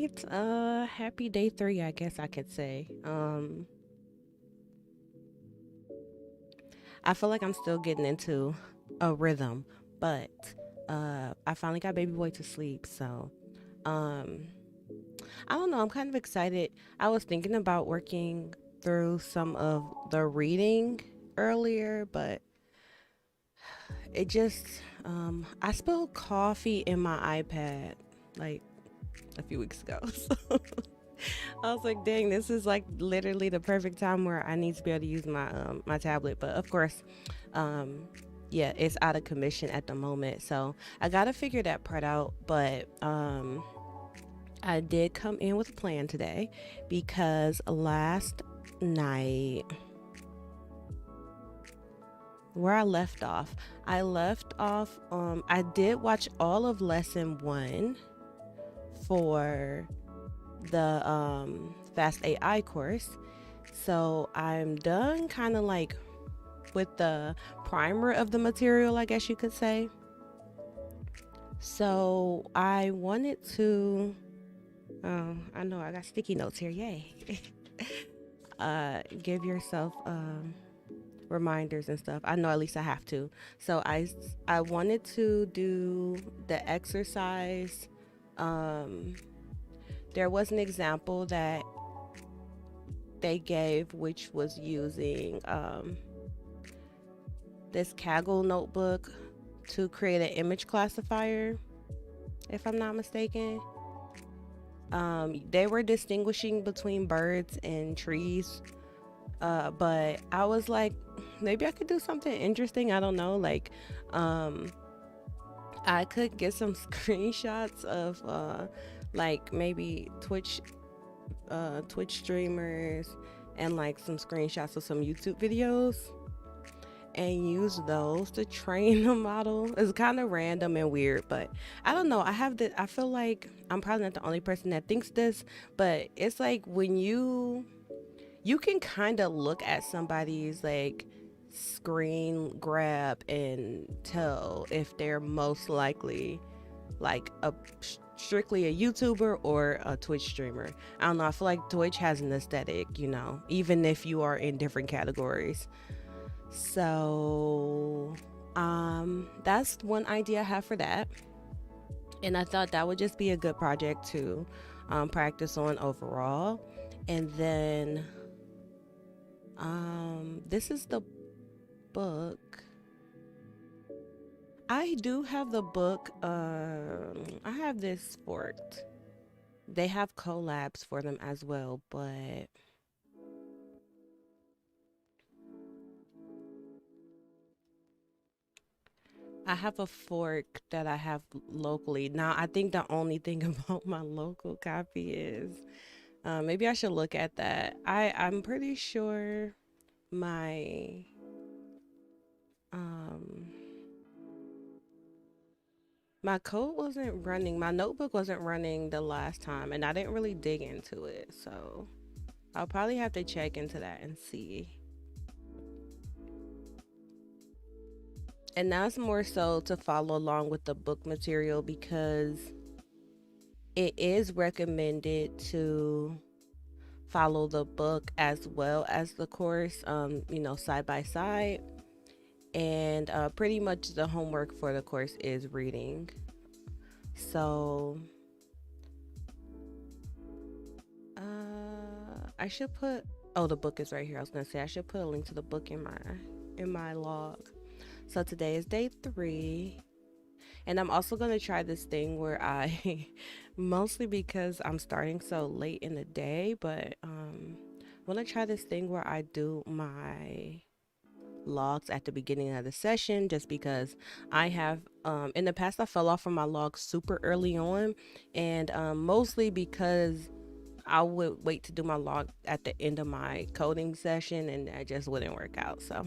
right. Happy day 3, I guess I could say. I feel like I'm still getting into a rhythm, but I finally got baby boy to sleep, so um I don't know, I'm kind of excited. I was thinking about working through some of the reading earlier, but it just I spilled coffee in my iPad like a few weeks ago. So I was like, dang, this is like literally the perfect time where I need to be able to use my tablet. But of course, um, yeah, it's out of commission at the moment, so I gotta figure that part out. But I did come in with a plan today because last night, where I left off. I did watch all of lesson one for the fast AI course. So I'm done kind of like with the primer of the material, I guess you could say. So I wanted to, I know I got sticky notes here, yay. Give yourself reminders and stuff. I know at least I have to. So I wanted to do the exercise. Um, there was an example that they gave, which was using this Kaggle notebook to create an image classifier, if I'm not mistaken. They were distinguishing between birds and trees, but I was like, maybe I could do something interesting. I don't know, like, um, I could get some screenshots of, like maybe Twitch streamers, and like some screenshots of some YouTube videos and use those to train a model. It's kind of random and weird, but I don't know. I feel like I'm probably not the only person that thinks this, but it's like when you can kind of look at somebody's like screen grab and tell if they're most likely like a strictly a YouTuber or a Twitch streamer. I don't know. I feel like Twitch has an aesthetic, even if you are in different categories. So, that's one idea I have for that. And I thought that would just be a good project to practice on overall. And then, this is the book. I do have the book. I have this sport. They have collabs for them as well, but I have a fork that I have locally. Now, I think the only thing about my local copy is maybe I should look at that. I'm pretty sure my um my code wasn't running. My notebook wasn't running the last time, and I didn't really dig into it. So I'll probably have to check into that and see. And that's more so to follow along with the book material because it is recommended to follow the book as well as the course, side by side. And pretty much the homework for the course is reading. So I should put, oh, the book is right here. I was gonna say I should put a link to the book in my log. So today is day 3. And I'm also going to try this thing where I, mostly because I'm starting so late in the day, but I want to try this thing where I do my logs at the beginning of the session just because I have, in the past, I fell off from my logs super early on. And mostly because I would wait to do my log at the end of my coding session and that just wouldn't work out. So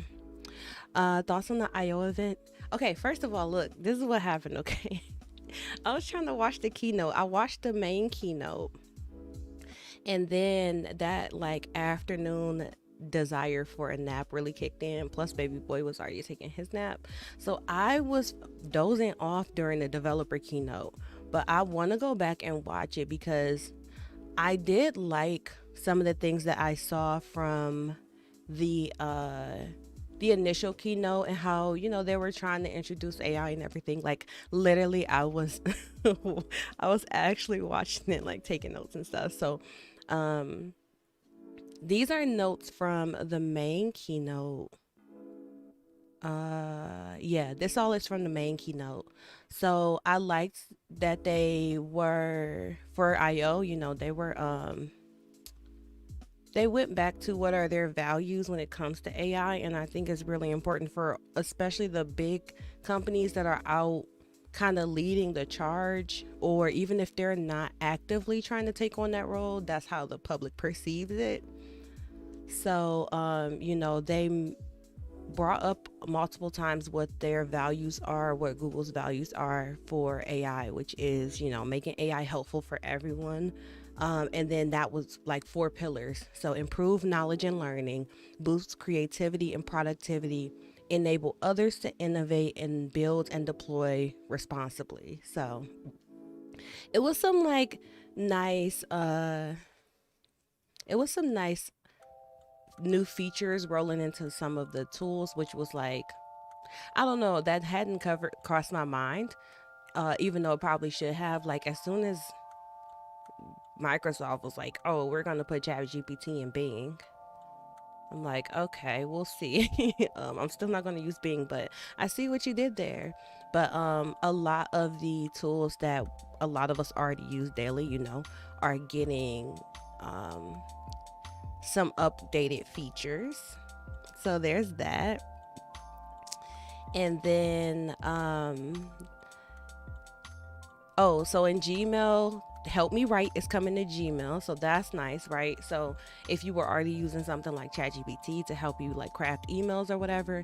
thoughts on the IO event? Okay, first of all, look, this is what happened, okay? I was trying to watch the keynote. I watched the main keynote, and then that like afternoon desire for a nap really kicked in. Plus, baby boy was already taking his nap. So I was dozing off during the developer keynote, but I want to go back and watch it because I did like some of the things that I saw from the uh the initial keynote, and how, they were trying to introduce AI and everything. Like, literally, I was I was actually watching it, like taking notes and stuff. So um these are notes from the main keynote. Yeah, this all is from the main keynote. So I liked that they were, for IO, they went back to what are their values when it comes to AI. And I think it's really important for especially the big companies that are out kind of leading the charge, or even if they're not actively trying to take on that role, that's how the public perceives it. So, they brought up multiple times what their values are, what Google's values are for AI, which is, making AI helpful for everyone. And then that was like four pillars. So, improve knowledge and learning, boost creativity and productivity, enable others to innovate, and build and deploy responsibly. So, it was some like nice, it was some nice new features rolling into some of the tools, which was like, I don't know, that hadn't covered crossed my mind. Even though it probably should have. Like, as soon as Microsoft was like, "Oh, we're gonna put ChatGPT in Bing," I'm like, "Okay, we'll see." I'm still not gonna use Bing, but I see what you did there. But a lot of the tools that a lot of us already use daily, are getting um, some updated features. So there's that. And then oh, so in Gmail, Help Me Write is coming to Gmail. So that's nice, right? So if you were already using something like ChatGPT to help you like craft emails or whatever,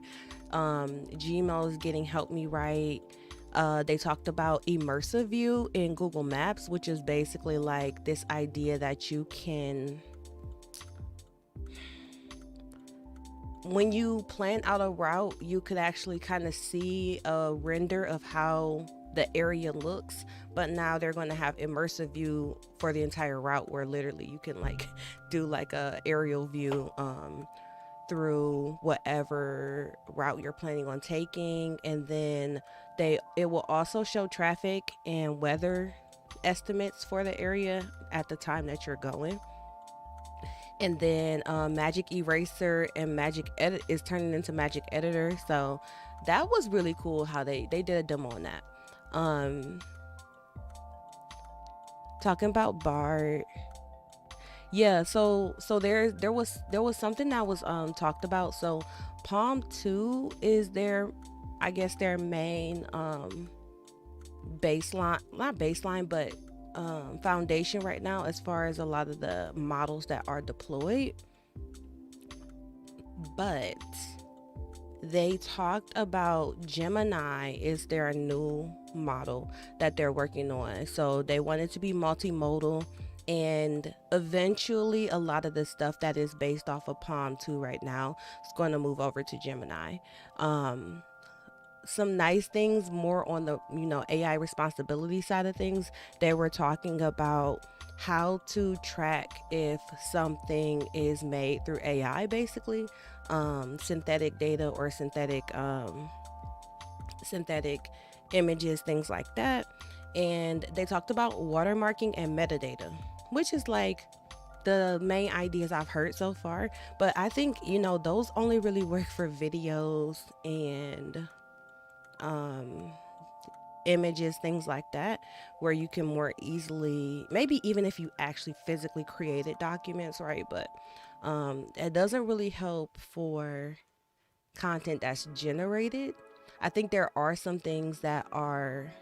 Gmail is getting Help Me Write. They talked about immersive view in Google Maps, which is basically like this idea that you can, when you plan out a route, you could actually kind of see a render of how the area looks. But now they're going to have immersive view for the entire route, where literally you can like do like a aerial view through whatever route you're planning on taking. And then it will also show traffic and weather estimates for the area at the time that you're going. And then Magic Eraser and Magic Edit is turning into Magic Editor. So that was really cool how they did a demo on that. Um, Talking about Bard, yeah. So there was something that was talked about. So Palm 2 is their, I guess, their main baseline, not baseline, but foundation right now, as far as a lot of the models that are deployed. But they talked about Gemini is their new model that they're working on. So they want it to be multimodal, and eventually a lot of the stuff that is based off of Palm 2 right now is going to move over to Gemini. Um, some nice things more on the, AI responsibility side of things. They were talking about how to track if something is made through AI, basically synthetic data or synthetic images, things like that. And they talked about watermarking and metadata, which is like the main ideas I've heard so far. But I think, those only really work for videos and um, images, things like that, where you can more easily, maybe even if you actually physically created documents, right? But it doesn't really help for content that's generated. I think there are some things that are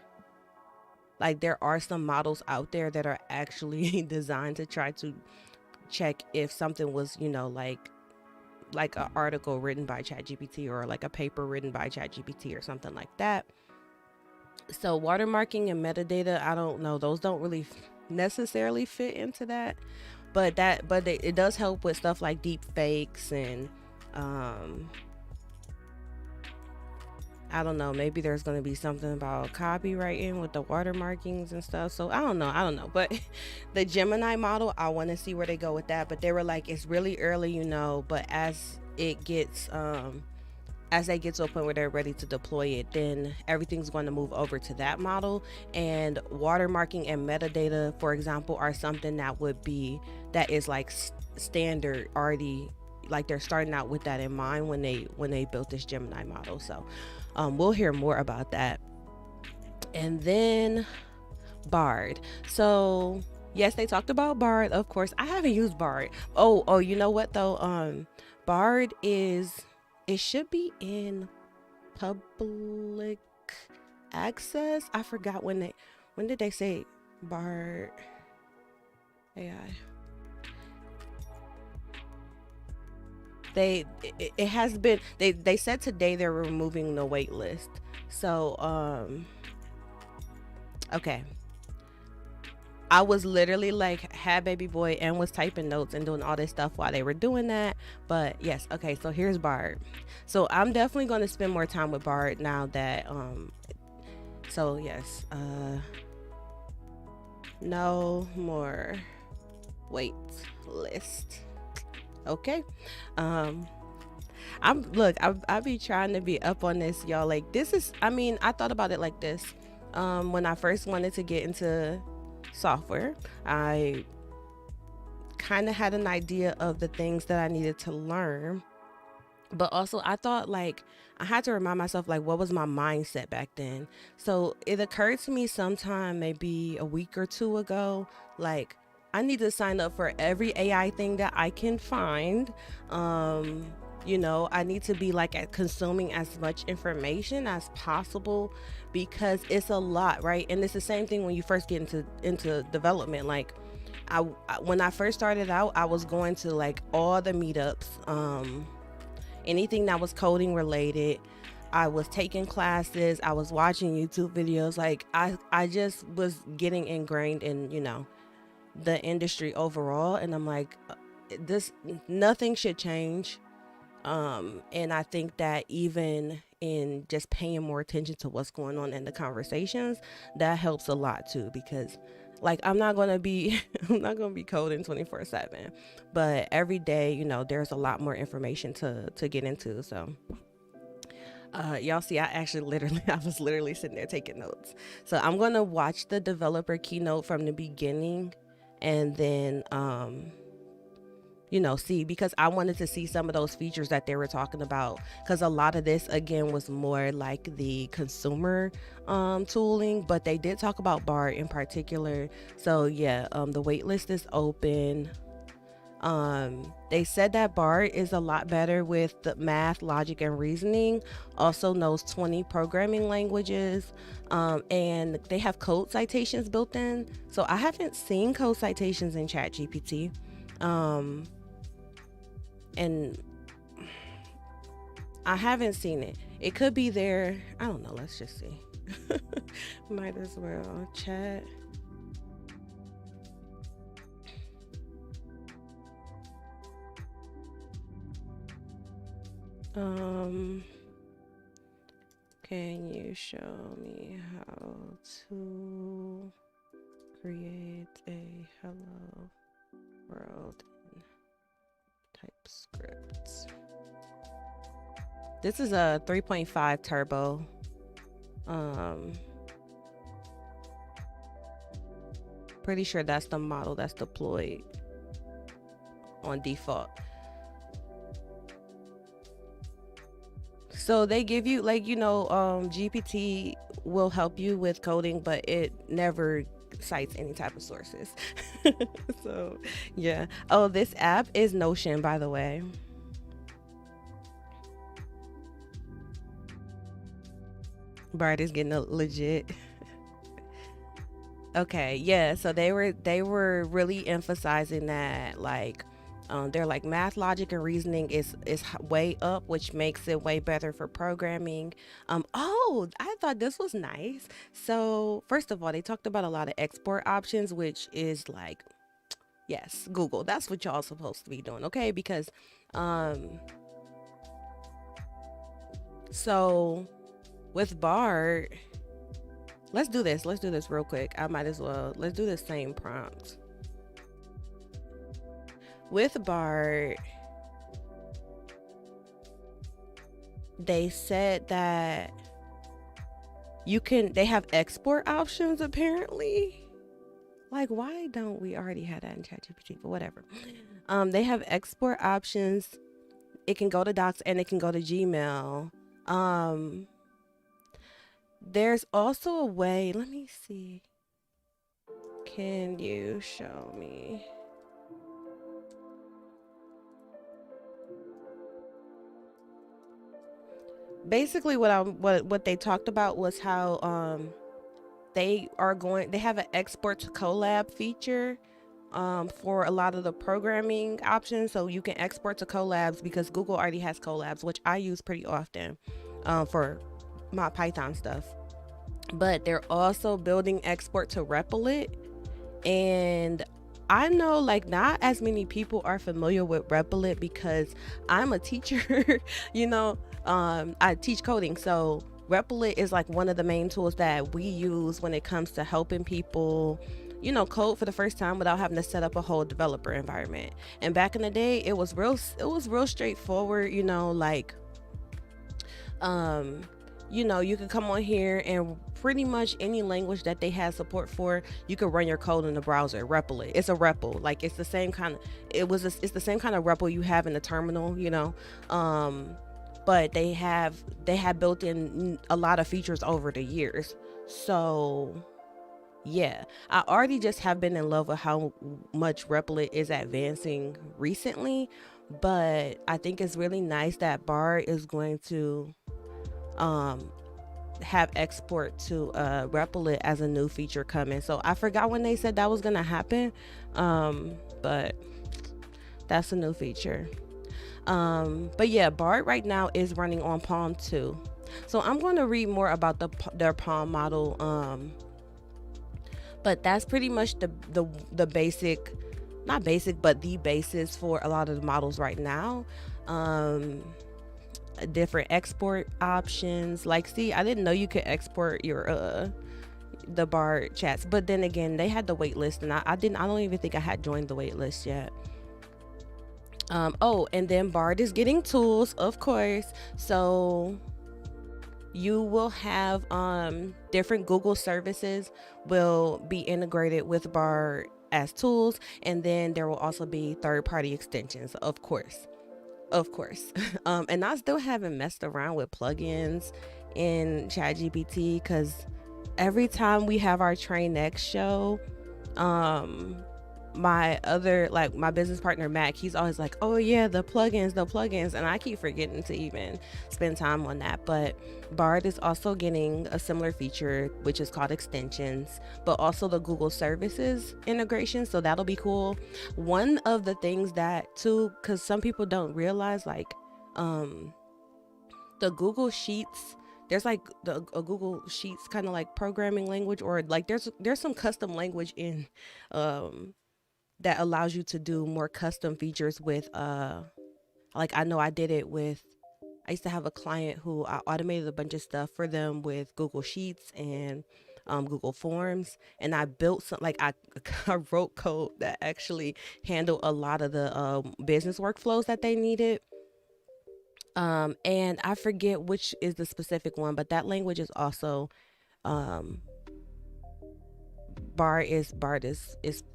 like, there are some models out there that are actually designed to try to check if something was, like an article written by ChatGPT, or like a paper written by ChatGPT or something like that. So watermarking and metadata, I don't know, those don't really necessarily fit into that. It does help with stuff like deep fakes and um I don't know, maybe there's going to be something about copywriting with the watermarkings and stuff. So I don't know. But the Gemini model, I want to see where they go with that. But they were like, it's really early, but as they get to a point where they're ready to deploy it, then everything's going to move over to that model. And watermarking and metadata, for example, are something that is like standard already. Like they're starting out with that in mind when they built this Gemini model. So we'll hear more about that. And then Bard. So yes, they talked about Bard. Of course, I haven't used Bard. Oh, you know what though? Bard is it should be in public access. I forgot when did they say Bard AI? It has been they said today they're removing the wait list. So okay. I was literally like had baby boy and was typing notes and doing all this stuff while they were doing that. But yes, okay, so here's Bard. So I'm definitely going to spend more time with Bard now that so yes, no more wait list. Okay. Um I be trying to be up on this, y'all. Like this is I mean, I thought about it like this. When I first wanted to get into software, I kind of had an idea of the things that I needed to learn, but also I thought like I had to remind myself like what was my mindset back then. So it occurred to me sometime maybe a week or two ago, like I need to sign up for every AI thing that I can find. um I need to be like at consuming as much information as possible because it's a lot, right? And it's the same thing when you first get into development. Like when I first started out, I was going to like all the meetups, anything that was coding related. I was taking classes, I was watching YouTube videos. Like I just was getting ingrained in, the industry overall. And I'm like, this nothing should change. And I think that even in just paying more attention to what's going on in the conversations, that helps a lot too. Because like I'm not gonna be I'm not gonna be coding 24/7, but every day, there's a lot more information to get into. So y'all see, I actually literally I was literally sitting there taking notes. So I'm gonna watch the developer keynote from the beginning, and then see, because I wanted to see some of those features that they were talking about, because a lot of this again was more like the consumer tooling, but they did talk about Bard in particular. So yeah, the wait list is open. They said that Bard is a lot better with the math, logic, and reasoning. Also knows 20 programming languages, and they have code citations built in. So I haven't seen code citations in ChatGPT. And I haven't seen it. It could be there. I don't know. Let's just see. Might as well chat. Can you show me how to create a hello world in TypeScript? This is a 3.5 turbo. Pretty sure that's the model that's deployed on default. So they give you like, GPT will help you with coding, but it never cites any type of sources. So yeah. Oh, this app is Notion, by the way. Bart is getting a legit. Okay, yeah. So they were really emphasizing that like they're like math, logic, and reasoning is way up, which makes it way better for programming. Oh, I thought this was nice. So first of all, they talked about a lot of export options, which is like, yes, Google. That's what y'all supposed to be doing, okay? Because um, so With Bard, let's do this. Let's do this real quick. I might as well. Let's do the same prompt. With Bard, they said that they have export options apparently. Like, why don't we already have that in ChatGPT? But whatever. They have export options. It can go to Docs and it can go to Gmail. There's also a way. Let me see. Can you show me? Basically, what they talked about was how they have an export to collab feature for a lot of the programming options, so you can export to collabs because Google already has collabs, which I use pretty often for my Python stuff. But they're also building export to Replit, and I know like not as many people are familiar with Replit because I'm a teacher. you know, I teach coding, so Replit is like one of the main tools that we use when it comes to helping people, code for the first time without having to set up a whole developer environment. And back in the day, it was real straightforward, like um you could come on here and pretty much any language that they have support for, you could run your code in the browser. Replit, it's a REPL, like it's the same kind of it's the same kind of REPL you have in the terminal, but they have built in a lot of features over the years. So yeah, I already just have been in love with how much Replit is advancing recently, but I think it's really nice that Bard is going to um have export to Replit as a new feature coming. So I forgot when they said that was gonna happen, but that's a new feature. But yeah, Bard right now is running on Palm 2. So I'm going to read more about their Palm model. But that's pretty much the basic, not basic, but the basis for a lot of the models right now. Um, Different export options. Like, see, I didn't know you could export your the Bard chats, but then again, they had the wait list, and I don't even think I had joined the wait list yet. Oh, and then Bard is getting tools, of course. So you will have different Google services will be integrated with Bard as tools, and then there will also be third-party extensions, of course. And I still haven't messed around with plugins in ChatGPT because every time we have our Train Next show, um my business partner Mac, he's always like, oh yeah, the plugins, and I keep forgetting to even spend time on that. But Bard is also getting a similar feature, which is called extensions, but also the Google services integration, so that'll be cool. One of the things that too, because some people don't realize, like the Google Sheets, there's like a Google Sheets kind of like programming language, or like there's some custom language in um that allows you to do more custom features with like I know I did it with, I used to have a client who I automated a bunch of stuff for them with Google Sheets and Google Forms, and I built some like I wrote code that actually handled a lot of the business workflows that they needed. And I forget which is the specific one, but that language is also um Bard is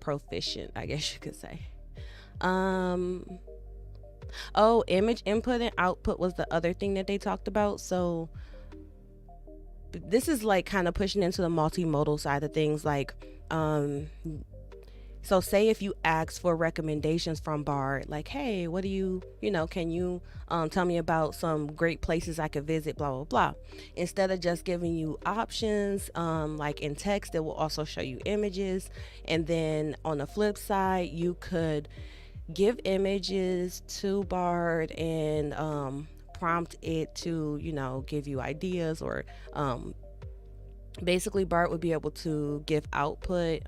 proficient, I guess you could say. Um, oh, image input and output was the other thing that they talked about. So this is like kind of pushing into the multimodal side of things. Like, so say if you ask for recommendations from Bard, like, hey, what do can you tell me about some great places I could visit, blah, blah, blah. Instead of just giving you options, like in text, it will also show you images. And then on the flip side, you could give images to Bard and prompt it to, give you ideas, or basically Bard would be able to give output,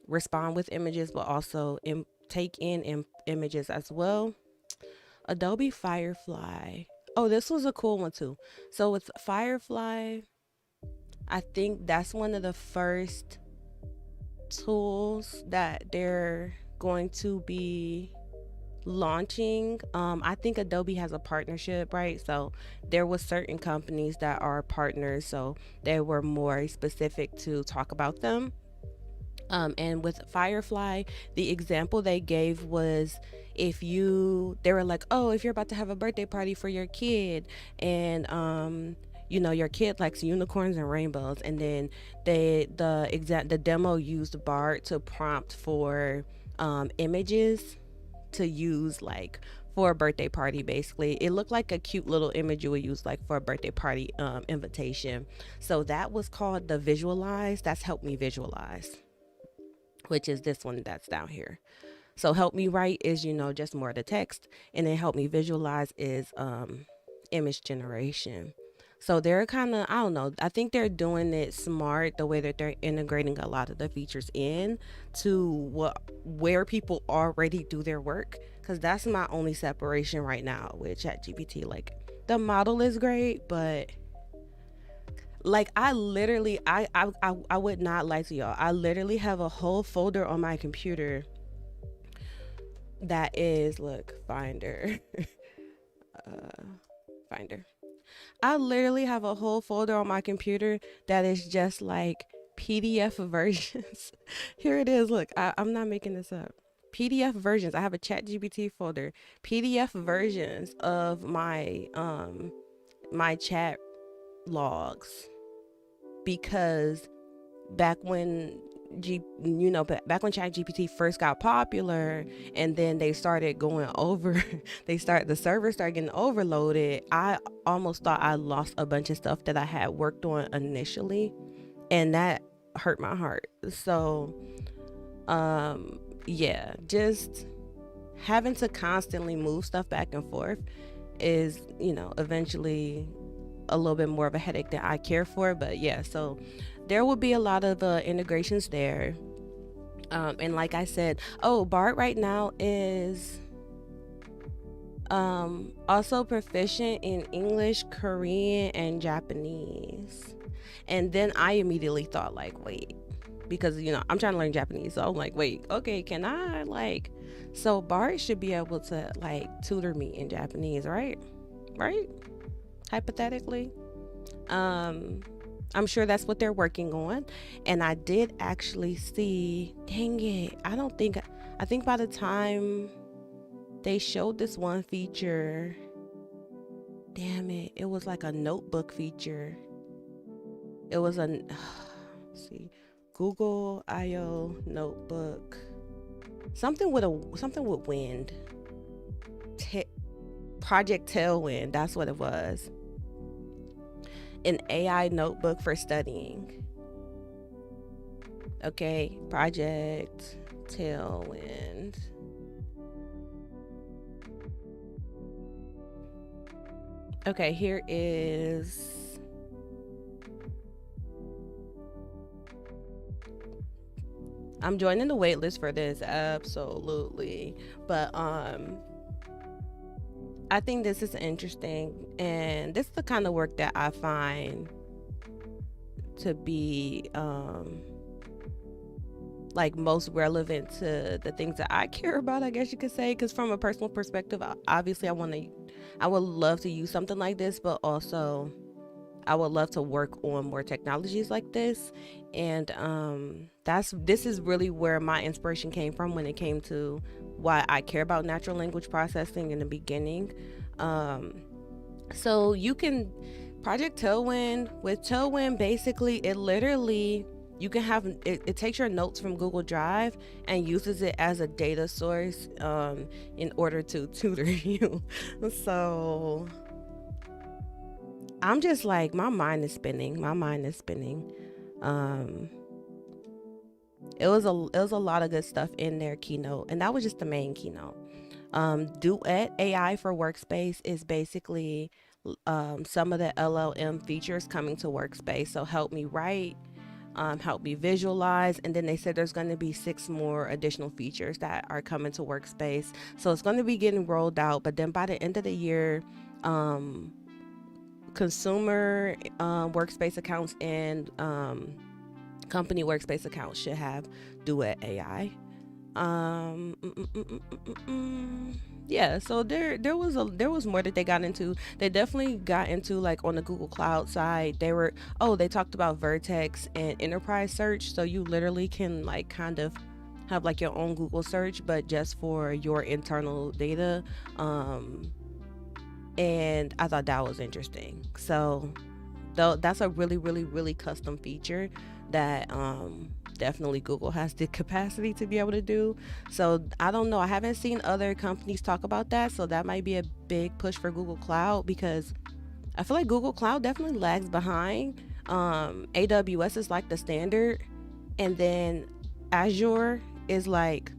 respond with images, but also take in images as well. Adobe Firefly. Oh, this was a cool one too. So with Firefly, I think that's one of the first tools that they're going to be launching. I think Adobe has a partnership, right? So there was certain companies that are partners, so they were more specific to talk about them. And with Firefly, the example they gave was, they were like, oh, if you're about to have a birthday party for your kid, and your kid likes unicorns and rainbows, and then the demo used Bard to prompt for images to use, like, for a birthday party. Basically, it looked like a cute little image you would use, like, for a birthday party invitation. So that was called the Visualize. That's Help Me Visualize, which is this one that's down here. So Help Me Write is, just more of the text, and then Help Me Visualize is image generation. So they're kind of, I don't know, I think they're doing it smart, the way that they're integrating a lot of the features in to where people already do their work, because that's my only separation right now with ChatGPT. Like, the model is great, but like, I literally, I would not lie to y'all, I literally have a whole folder on my computer that is, look, uh Finder. I literally have a whole folder on my computer that is just like PDF versions. Here it is. Look, I'm not making this up. PDF versions. I have a Chat GPT folder. PDF versions of my chat logs, because back when back when ChatGPT first got popular, and then they started going over, the server started getting overloaded. I almost thought I lost a bunch of stuff that I had worked on initially, and that hurt my heart. So, yeah, just having to constantly move stuff back and forth is, eventually a little bit more of a headache than I care for. But yeah, so there will be a lot of integrations there. And like I said, oh, Bart right now is also proficient in English, Korean, and Japanese. And then I immediately thought, like, wait, because I'm trying to learn Japanese, so I'm like, wait, okay, can I, like, so Bart should be able to, like, tutor me in Japanese, right, hypothetically. um I'm sure that's what they're working on. And I did actually see, dang it, I think by the time they showed this one feature, damn it, it was like a notebook feature. It was a, see, Google IO notebook. Something with wind. T- Project Tailwind, that's what it was. An AI notebook for studying. Okay, Project Tailwind. Okay, here is, I'm joining the waitlist for this, absolutely. But I think this is interesting, and this is the kind of work that I find to be like most relevant to the things that I care about, I guess you could say. Because from a personal perspective, obviously I would love to use something like this, but also I would love to work on more technologies like this. And this is really where my inspiration came from when it came to why I care about natural language processing in the beginning. So you can, Project Tailwind, with Tailwind, basically it literally, you can have it takes your notes from Google Drive and uses it as a data source in order to tutor you. So I'm just like, my mind is spinning. Um, it was a lot of good stuff in their keynote, and that was just the main keynote. Duet AI for Workspace is basically some of the LLM features coming to Workspace. So Help Me Write, Help Me Visualize, and then they said there's going to be 6 more additional features that are coming to Workspace. So it's going to be getting rolled out, but then by the end of the year, Um, consumer workspace accounts and company workspace accounts should have Duet AI. Um, mm, mm, mm, mm, mm, mm. Yeah, so there was more that they got into. They definitely got into like on the Google Cloud side. They talked about Vertex and enterprise search, so you literally can like kind of have like your own Google search, but just for your internal data. Um, and I thought that was interesting. So though that's a really really custom feature that definitely Google has the capacity to be able to do. So I don't know, I haven't seen other companies talk about that, so that might be a big push for Google Cloud, because I feel like Google Cloud definitely lags behind. AWS is like the standard, and then Azure is like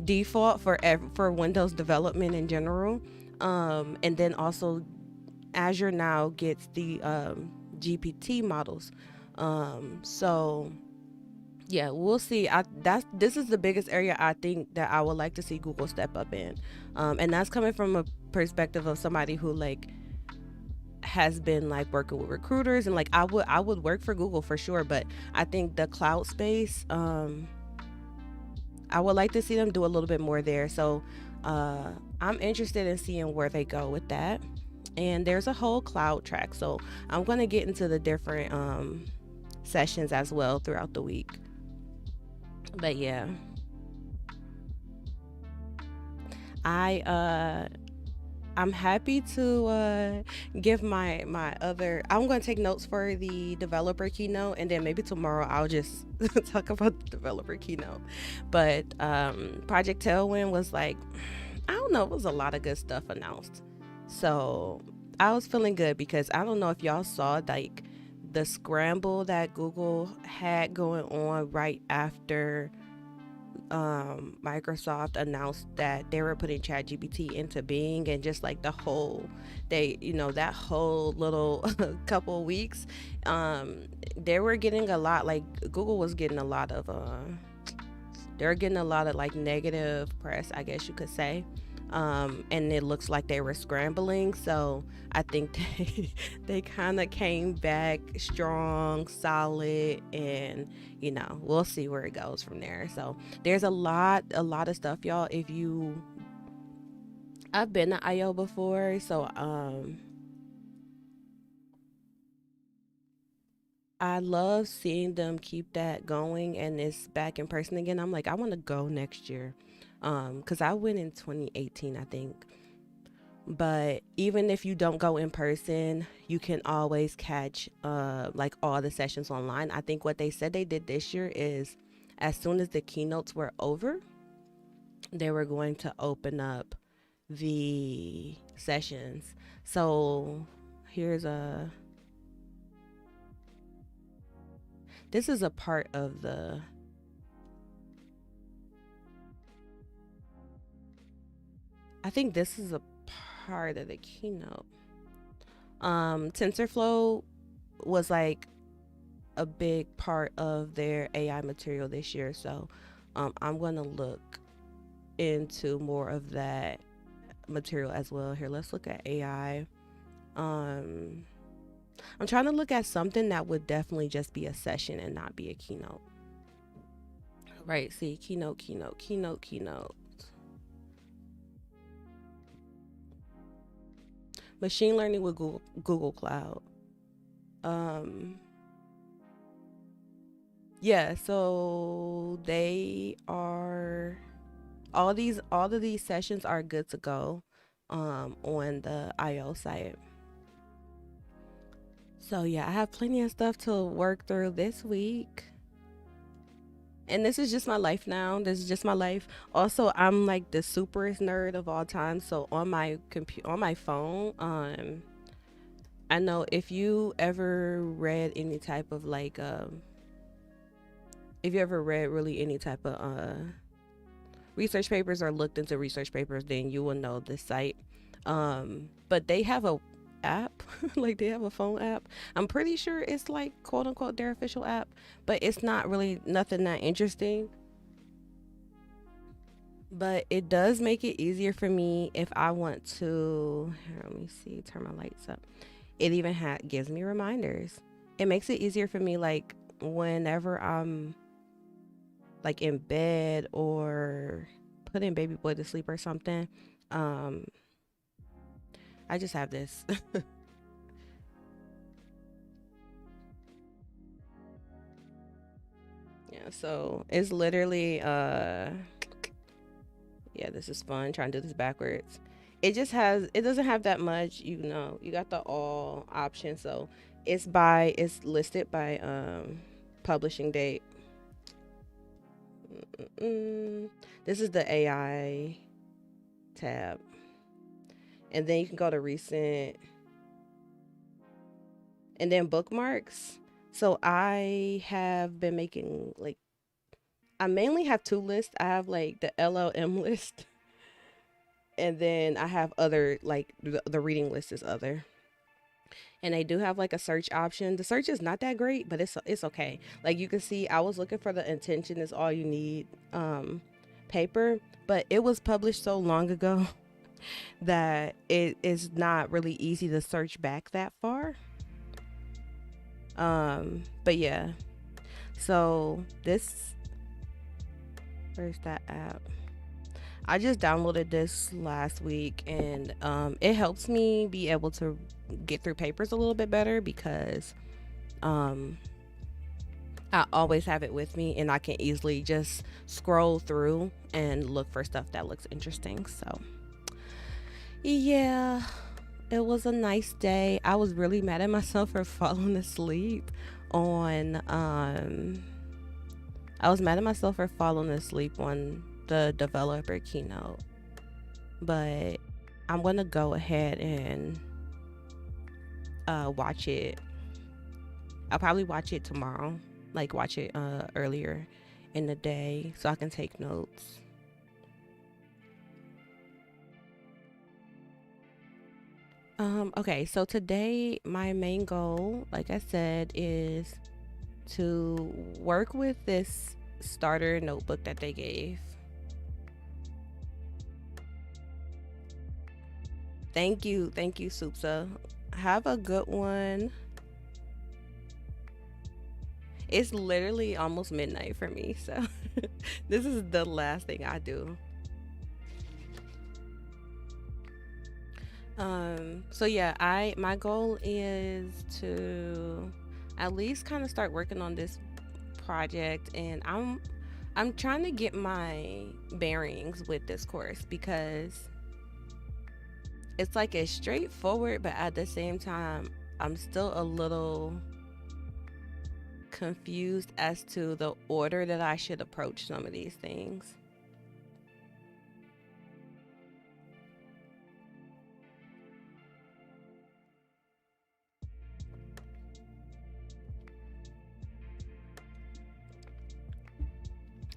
default for Windows development in general. And then also Azure now gets the GPT models. So yeah, we'll see. This is the biggest area I think that I would like to see Google step up in, and that's coming from a perspective of somebody who like has been like working with recruiters, and like I would work for Google for sure, but I think the cloud space, I would like to see them do a little bit more there. So uh, I'm interested in seeing where they go with that. And there's a whole cloud track. So I'm going to get into the different sessions as well throughout the week. But yeah, I I'm happy to give my other. I'm going to take notes for the developer keynote, and then maybe tomorrow I'll just talk about the developer keynote. But Project Tailwind was like, I don't know, it was a lot of good stuff announced. So I was feeling good because I don't know if y'all saw like the scramble that Google had going on right after Microsoft announced that they were putting ChatGPT into being, and just like that whole little couple weeks, they were getting a lot, like Google was getting a lot of they're getting a lot of like negative press, I guess you could say. And it looks like they were scrambling. So I think they kind of came back strong, solid, and we'll see where it goes from there. So there's a lot of stuff, y'all. I've been to IO before, so I love seeing them keep that going, and it's back in person again. I'm like, I want to go next year. Because I went in 2018, I think. But even if you don't go in person, you can always catch like all the sessions online. I think what they said they did this year is, as soon as the keynotes were over, they were going to open up the sessions. So here's a this is a part of the I think this is a part of the keynote. TensorFlow was like a big part of their AI material this year, so I'm going to look into more of that material as well. Here, let's look at AI. Um, I'm trying to look at something that would definitely just be a session and not be a keynote. Right? See, keynote. Machine learning with Google Cloud. Um, yeah, so they are all of these sessions are good to go on the IO site. So yeah, I have plenty of stuff to work through this week. And this is just my life now. This is just my life. Also, I'm like the superest nerd of all time. So on my on my phone, I know if you ever read any type of like if you ever read really any type of research papers or looked into research papers, then you will know this site. But they have a app, like they have a phone app. I'm pretty sure it's like quote unquote their official app, but it's not really nothing that interesting. But it does make it easier for me if I want to. Here, let me see, turn my lights up. It even gives me reminders. It makes it easier for me, like whenever I'm like in bed or putting baby boy to sleep or something. Um, I just have this. Yeah, so it's literally yeah, this is fun trying to do this backwards. It doesn't have that much, you got the all option. So it's listed by publishing date. Mm, this is the AI tab. And then you can go to recent and then bookmarks. So I have been making like I mainly have two lists. I have like the LLM list and then I have other like the reading list is other. And they do have like a search option. The search is not that great, but it's okay. Like you can see, I was looking for the intention is all you need paper, but it was published so long ago that it is not really easy to search back that far. But yeah, so this where's that app? I just downloaded this last week and it helps me be able to get through papers a little bit better because um, I always have it with me and I can easily just scroll through and look for stuff that looks interesting. So, yeah, it was a nice day. I was really mad at myself for falling asleep on I was mad at myself for falling asleep on the developer keynote, but I'm gonna go ahead and watch it. I'll probably watch it tomorrow, like watch it earlier in the day so I can take notes. Okay, so today my main goal, like I said, is to work with this starter notebook that they gave. Thank you, Supsa. Have a good one. It's literally almost midnight for me, so this is the last thing I do. So yeah, I my goal is to at least kind of start working on this project, and I'm trying to get my bearings with this course because it's like it's straightforward, but at the same time I'm still a little confused as to the order that I should approach some of these things.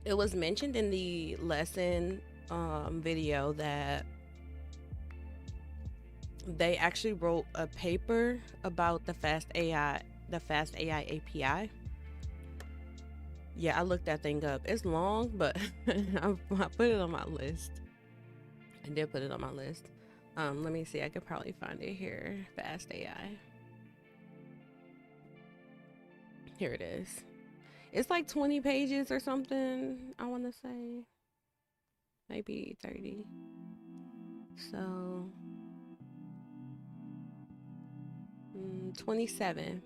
It was mentioned in the lesson video that they actually wrote a paper about the Fast AI API. Yeah, I looked that thing up. It's long, but I put it on my list. I did put it on my list. Let me see. I could probably find it here. Fast AI. Here it is. It's like 20 pages or something. I want to say maybe 30. So 27.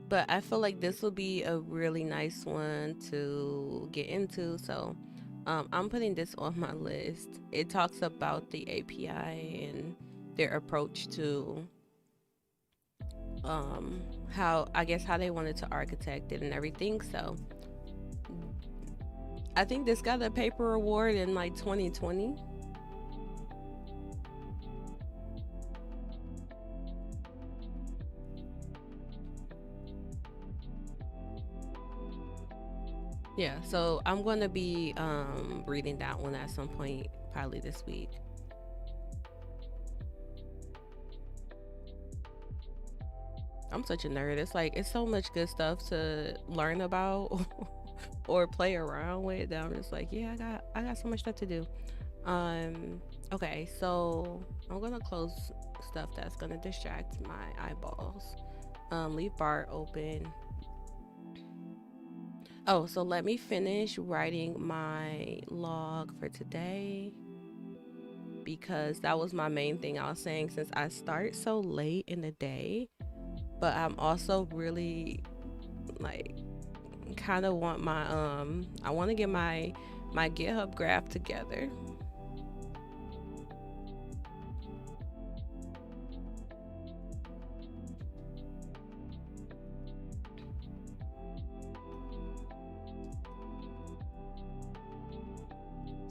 But I feel like this will be a really nice one to get into. So I'm putting this on my list. It talks about the API and their approach to how I guess how they wanted to architect it and everything. So I think this got a paper award in like 2020. Yeah, so I'm going to be reading that one at some point, probably this week. I'm such a nerd. It's like it's so much good stuff to learn about. or play around with that I'm just like, yeah, I got so much stuff to do. Okay, so I'm gonna close stuff that's gonna distract my eyeballs. Leave bar open. Oh, so let me finish writing my log for today because that was my main thing I was saying since I start so late in the day, but I'm also really like kind of want my I want to get my GitHub graph together.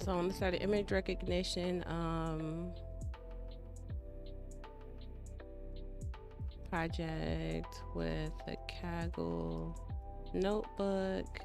So I'm gonna start an image recognition project with a Kaggle notebook.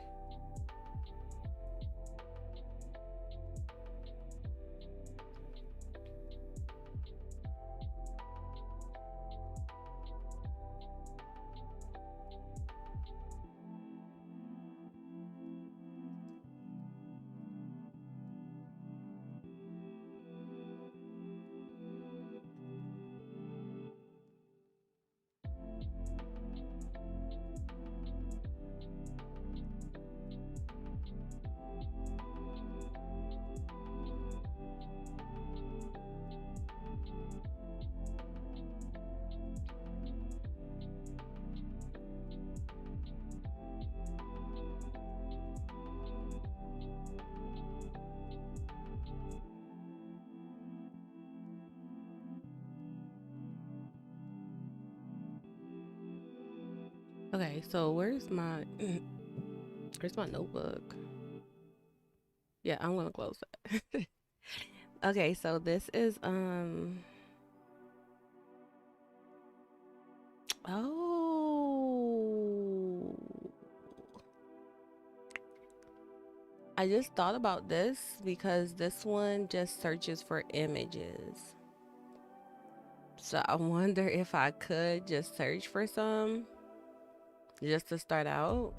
Okay, so where's my notebook? Yeah, I'm gonna close that. Okay, so this is oh, I just thought about this because this one just searches for images. So I wonder if I could just search for some just to start out.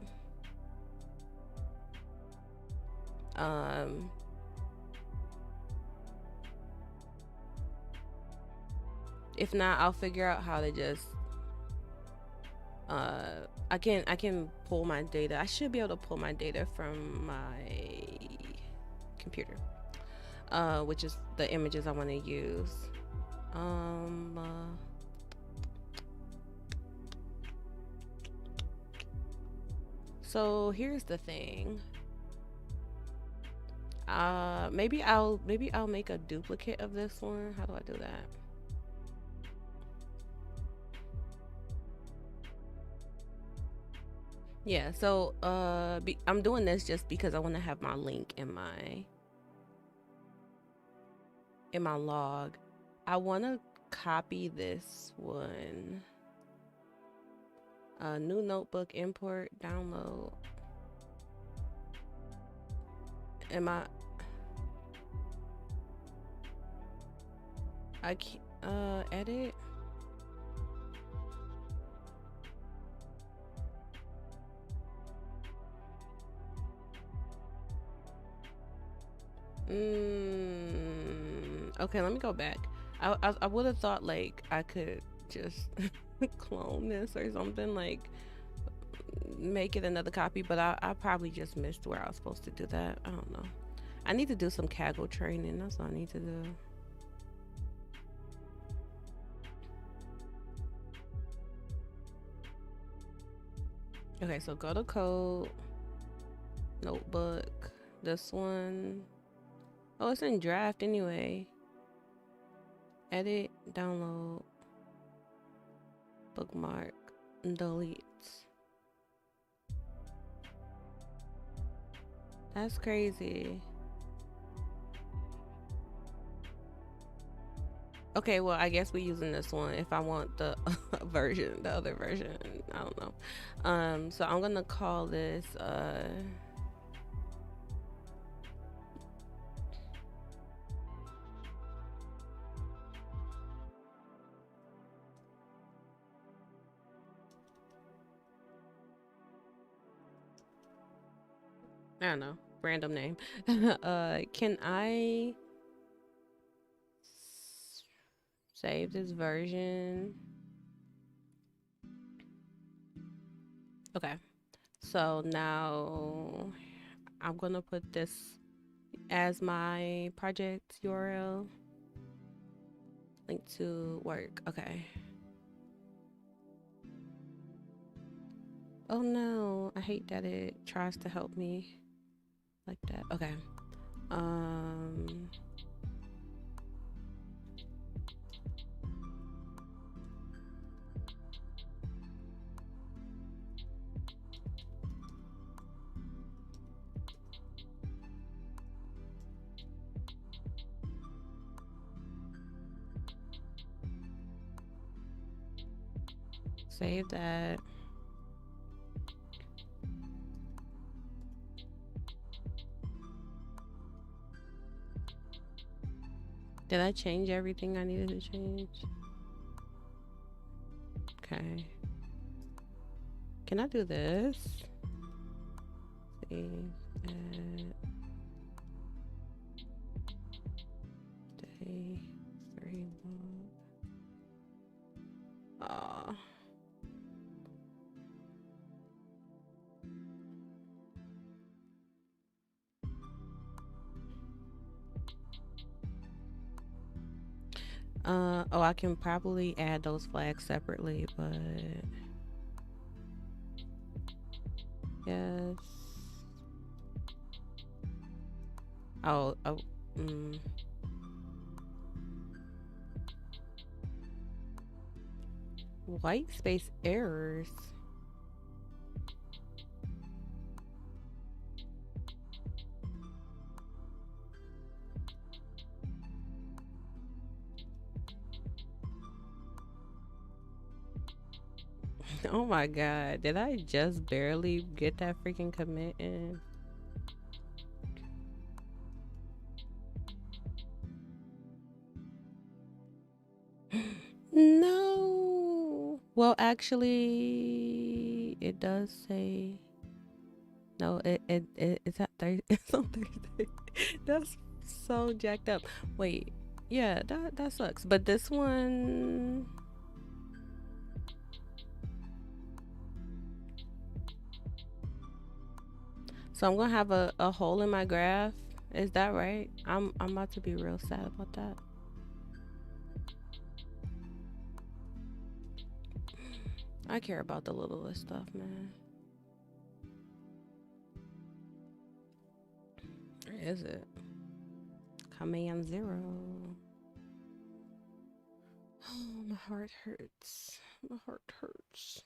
Um, if not, I'll figure out how to just I can pull my data. I should be able to pull my data from my computer, which is the images I want to use. Um, uh, so here's the thing. Maybe I'll make a duplicate of this one. How do I do that? Yeah, so I'm doing this just because I want to have my link in my log. I want to copy this one. New notebook, import, download. Am I can't edit? Okay, let me go back. I would have thought like I could just clone this or something, like make it another copy, but I probably just missed where I was supposed to do that. I don't know. I need to do some Kaggle training. That's what I need to do. Okay, so go to code, notebook, this one. Oh, it's in draft anyway. Edit, download, bookmark, delete. That's crazy. Okay, well, I guess we're using this one if I want the version, the other version. I don't know. So I'm gonna call this I don't know, random name. Can I save this version? Okay. So now I'm gonna put this as my project URL. Link to work. Okay. Oh no, I hate that it tries to help me like that. Okay. Um Save that. Did I change everything I needed to change? Okay. Can I do this? Save at day 31. Oh. Oh, I can probably add those flags separately, but yes. Oh, oh, mm. White space errors. Oh my god, did I just barely get that freaking commit in? No. Well, actually, it does say no. It's at Thursday. It's on Thursday. That's so jacked up. Wait, yeah, that sucks. But this one, so I'm gonna have a hole in my graph. Is that right? I'm about to be real sad about that. I care about the littlest stuff, man. Where is it? Command 0. Oh, my heart hurts. My heart hurts.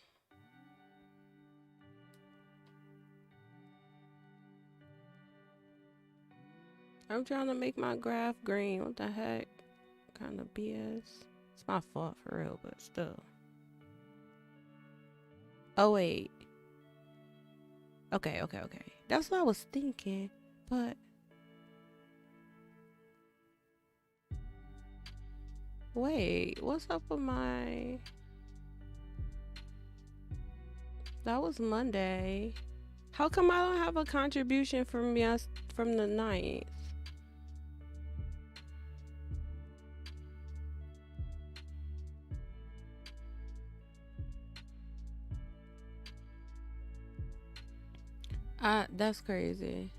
I'm trying to make my graph green. What the heck? Kind of BS. It's my fault for real, but still. Oh, wait. Okay. That's what I was thinking. But wait, what's up with my... That was Monday. How come I don't have a contribution from from the 9th? That's crazy.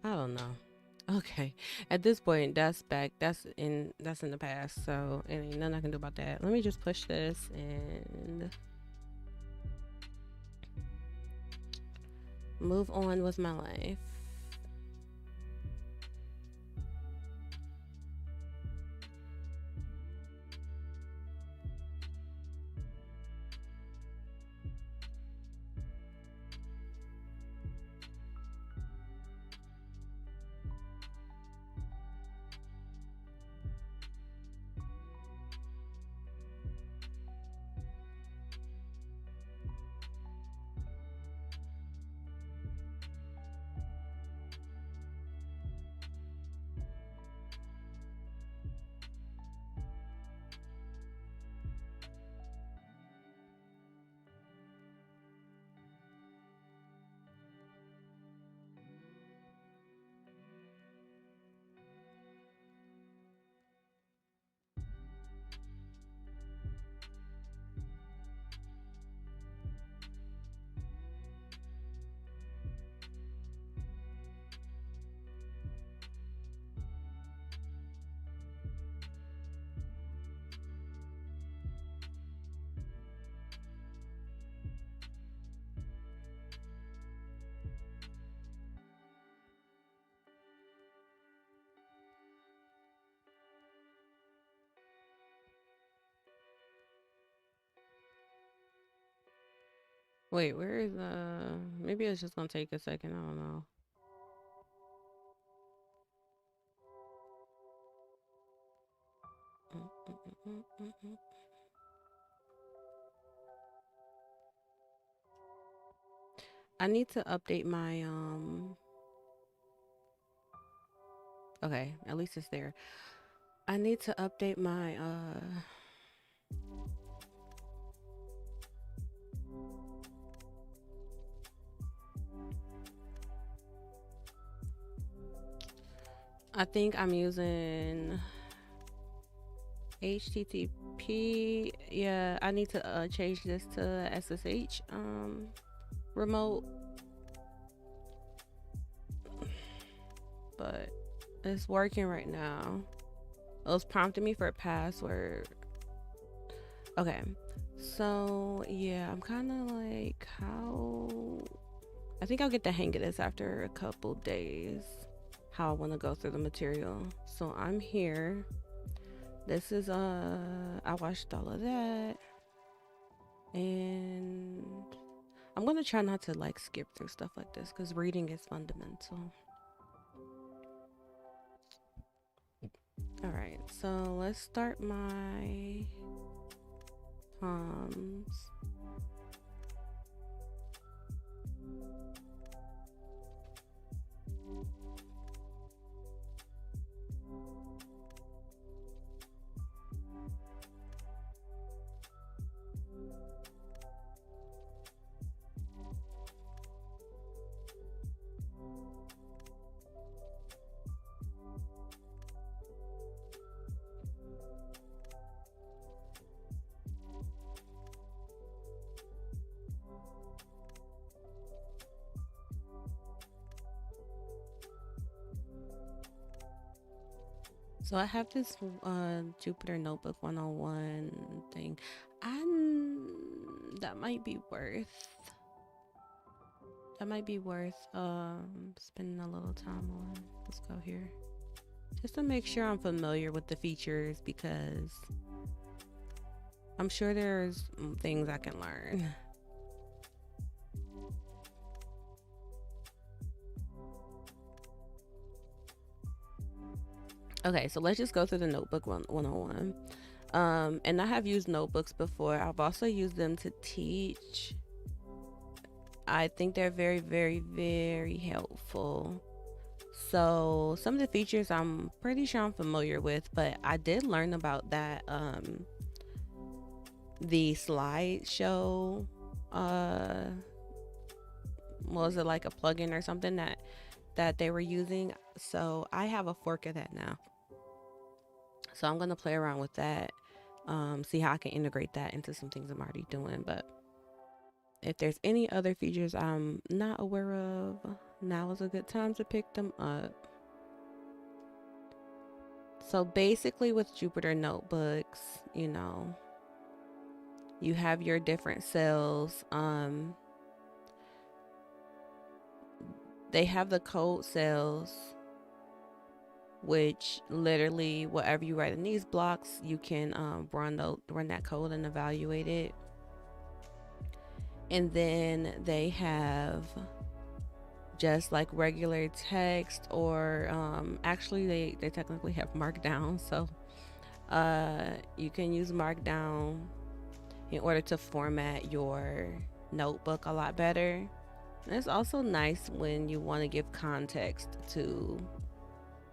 I don't know. Okay. At this point, that's back. That's in the past. So ain't nothing I can do about that. Let me just push this and move on with my life. Wait, where is maybe it's just gonna take a second. I don't know. I need to update my okay, at least it's there. I need to update my I think I'm using HTTP. Yeah, I need to change this to SSH remote, but it's working right now. It was prompting me for a password. Okay, so yeah, I'm kind of like, how I think I'll get the hang of this after a couple days, how I want to go through the material. So I'm here. This is I watched all of that, and I'm gonna try not to like skip through stuff like this because reading is fundamental. All right, so let's start my palms. So I have this Jupyter Notebook 101 thing. That might be worth spending a little time on. Let's go here. Just to make sure I'm familiar with the features, because I'm sure there's things I can learn. Okay, so let's just go through the Notebook 101. And I have used notebooks before. I've also used them to teach. I think they're very, very, very helpful. So some of the features I'm pretty sure I'm familiar with, but I did learn about that the slideshow was it like a plugin or something that they were using. So I have a fork of that now. So I'm gonna play around with that, see how I can integrate that into some things I'm already doing. But if there's any other features I'm not aware of, now is a good time to pick them up. So basically with Jupyter Notebooks, you know, you have your different cells. They have the code cells, which literally whatever you write in these blocks, you can run that code and evaluate it. And then they have just like regular text, or actually they technically have Markdown. So you can use Markdown in order to format your notebook a lot better. And it's also nice when you want to give context to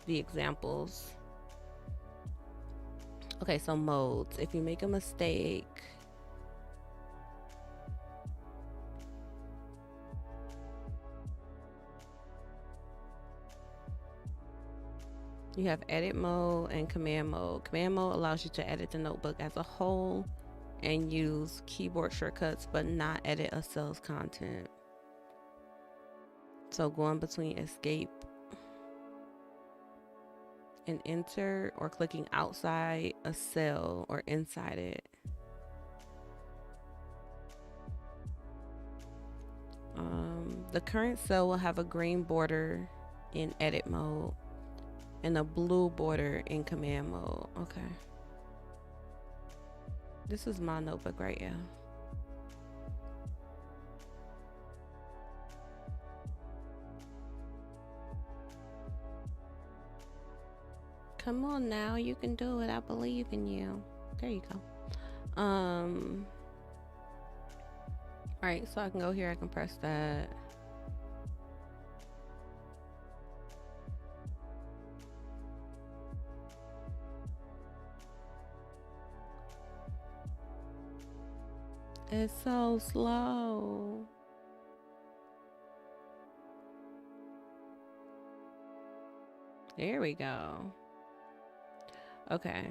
the examples. Okay, so modes. If you make a mistake, you have edit mode and command mode. Command mode allows you to edit the notebook as a whole and use keyboard shortcuts, but not edit a cell's content. So going between escape and enter, or clicking outside a cell or inside it. The current cell will have a green border in edit mode and a blue border in command mode. Okay. This is my notebook right here. Come on now, you can do it. I believe in you. There you go. Alright, so I can go here, I can press that. It's so slow. There we go. Okay.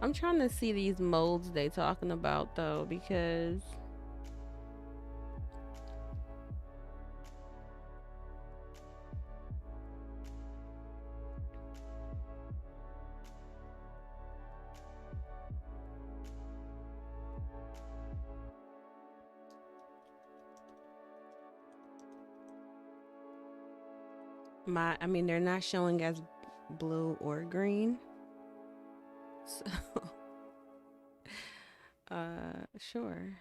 I'm trying to see these modes they talking about though, because I mean, they're not showing as blue or green. So, sure.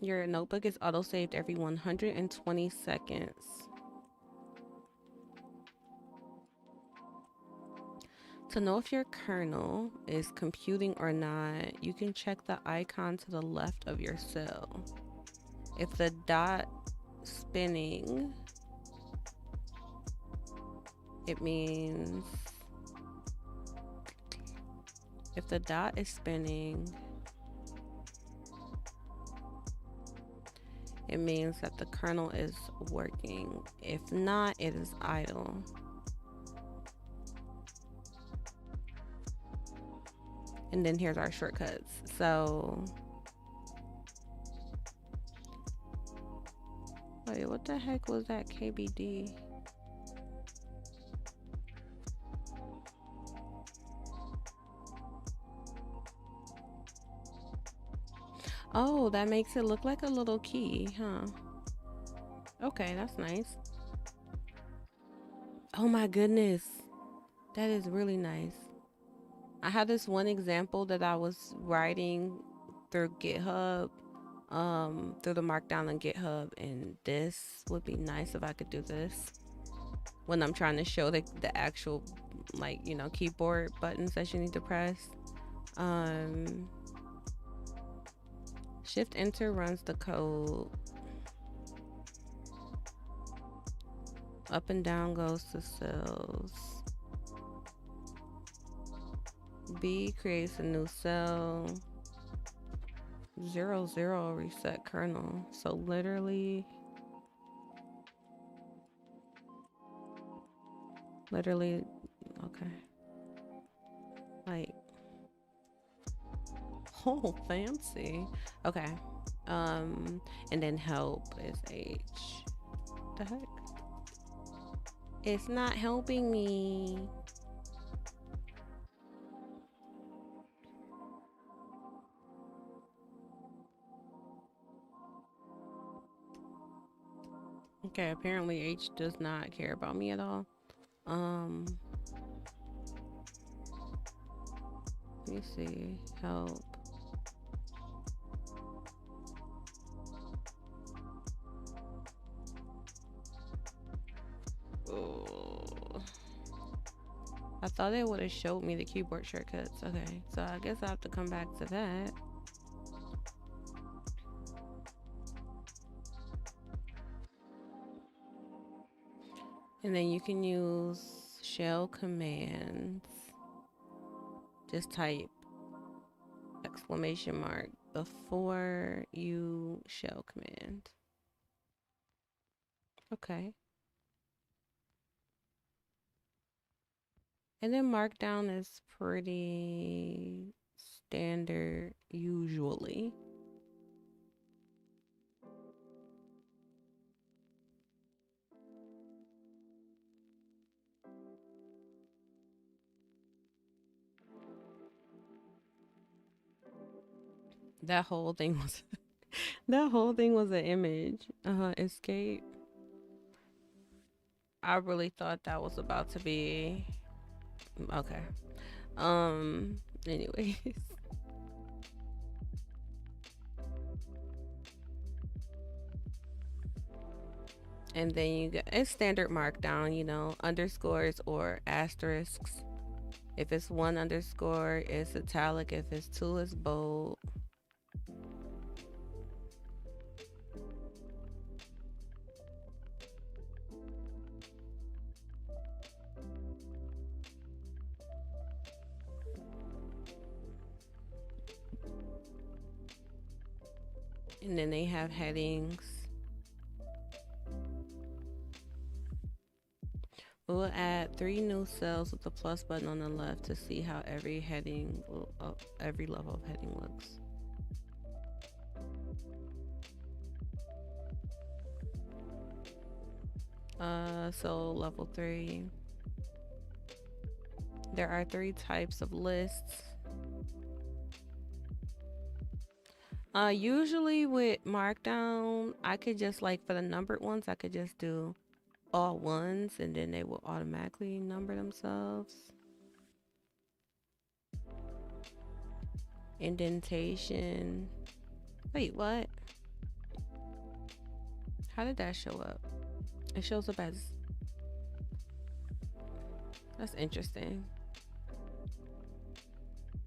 Your notebook is auto-saved every 120 seconds. To know if your kernel is computing or not, you can check the icon to the left of your cell. If the dot spinning, it means if the dot is spinning, it means that the kernel is working. If not, it is idle. And then here's our shortcuts. So, wait, what the heck was that KBD? Oh, that makes it look like a little key, huh? Okay, that's nice. Oh my goodness. That is really nice. I had this one example that I was writing through GitHub, through the markdown on GitHub, and this would be nice if I could do this when I'm trying to show the actual, like, you know, keyboard buttons that you need to press. Shift enter runs the code. Up and down goes to cells. B creates a new cell. 00 reset kernel. So literally, okay. Like, oh, fancy. Okay. And then help is H. The heck? It's not helping me. Okay, apparently H does not care about me at all. Let me see. Help. Oh. I thought it would have showed me the keyboard shortcuts. Okay, so I guess I have to come back to that. And then you can use shell commands. Just type exclamation mark before you shell command. Okay. And then markdown is pretty standard usually. That whole thing was that whole thing was an image. Escape. I really thought that was about to be okay. Um. Anyways, and then you get it's standard markdown. Underscores or asterisks. If it's one underscore, it's italic. If it's two, it's bold. And then they have headings. We'll add 3 new cells with the plus button on the left to see how every level of heading looks. So level 3. There are 3 types of lists. Usually with Markdown, I could just like for the numbered ones, I could just do all ones and then they will automatically number themselves. Indentation. Wait, what? How did that show up? It shows up as. That's interesting.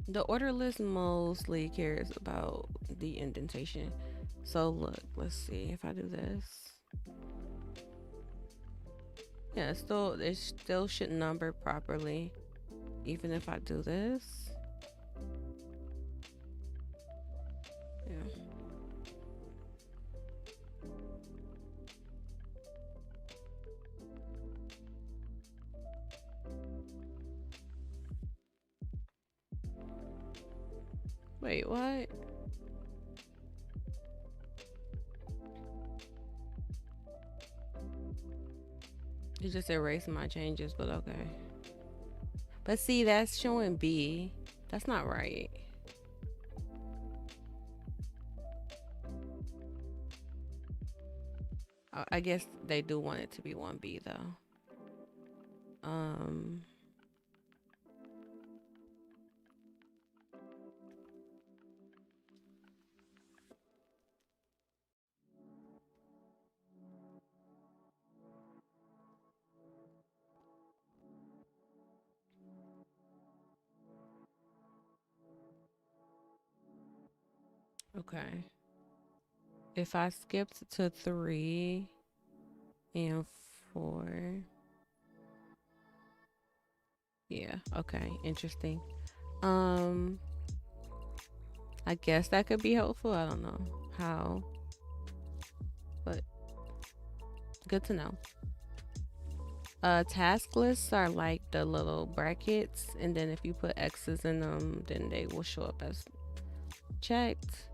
The order list mostly cares about the indentation. So look, let's see if I do this. Yeah, it still should number properly, even if I do this. Yeah. Wait, what? You just erased my changes, but okay. But see, that's showing B. That's not right. I guess they do want it to be 1B though. Okay. If I skipped to 3 and 4. Yeah, okay, interesting. I guess that could be helpful. I don't know how, but good to know. Task lists are like the little brackets, and then if you put X's in them, then they will show up as checked.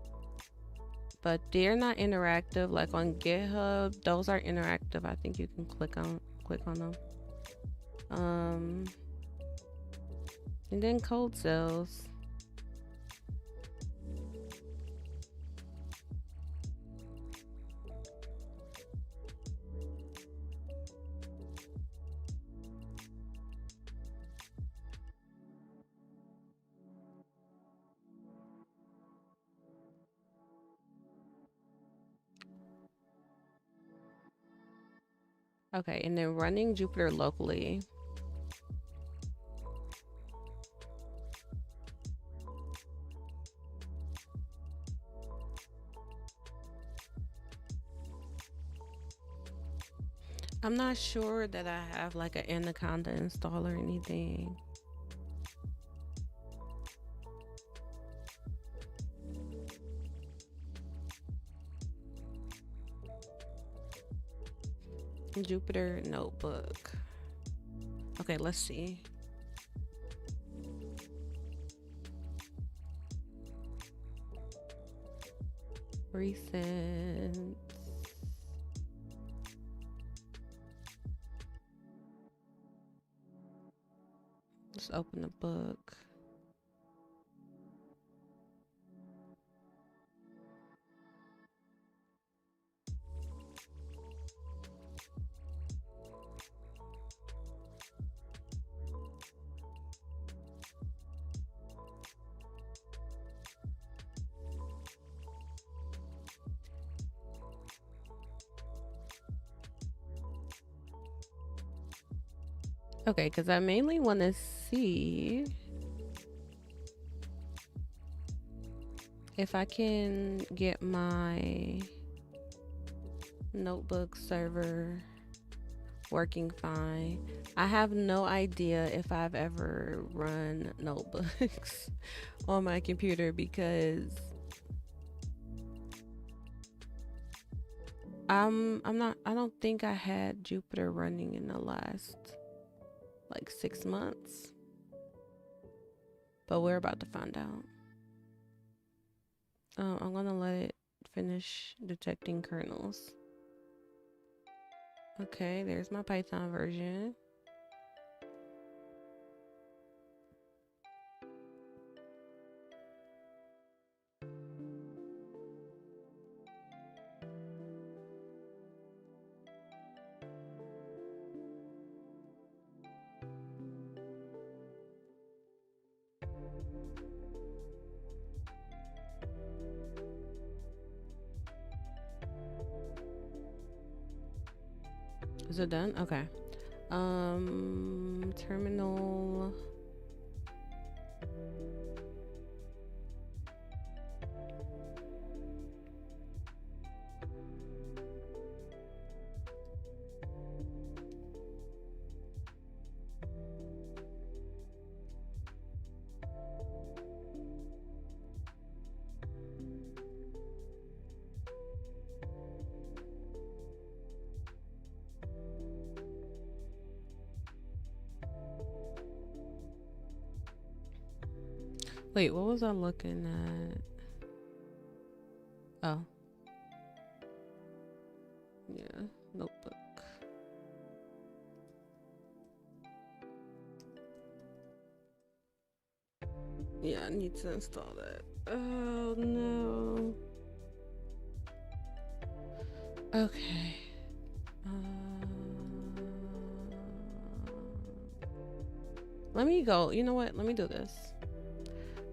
But they're not interactive. Like on GitHub, those are interactive. I think you can click on them. And then code cells. Okay, and then running Jupyter locally. I'm not sure that I have like an Anaconda install or anything. Jupyter notebook. Okay, let's see. Recent. Let's open the book. Okay, because I mainly want to see if I can get my notebook server working fine. I have no idea if I've ever run notebooks on my computer because I don't think I had Jupyter running in the last like 6 months. But we're about to find out. I'm gonna let it finish detecting kernels. Okay, there's my Python version. Is it done? Okay. Terminal. Wait, what was I looking at? Oh, yeah, notebook. Yeah, I need to install that. Oh no. Okay. Let me go. You know what? Let me do this.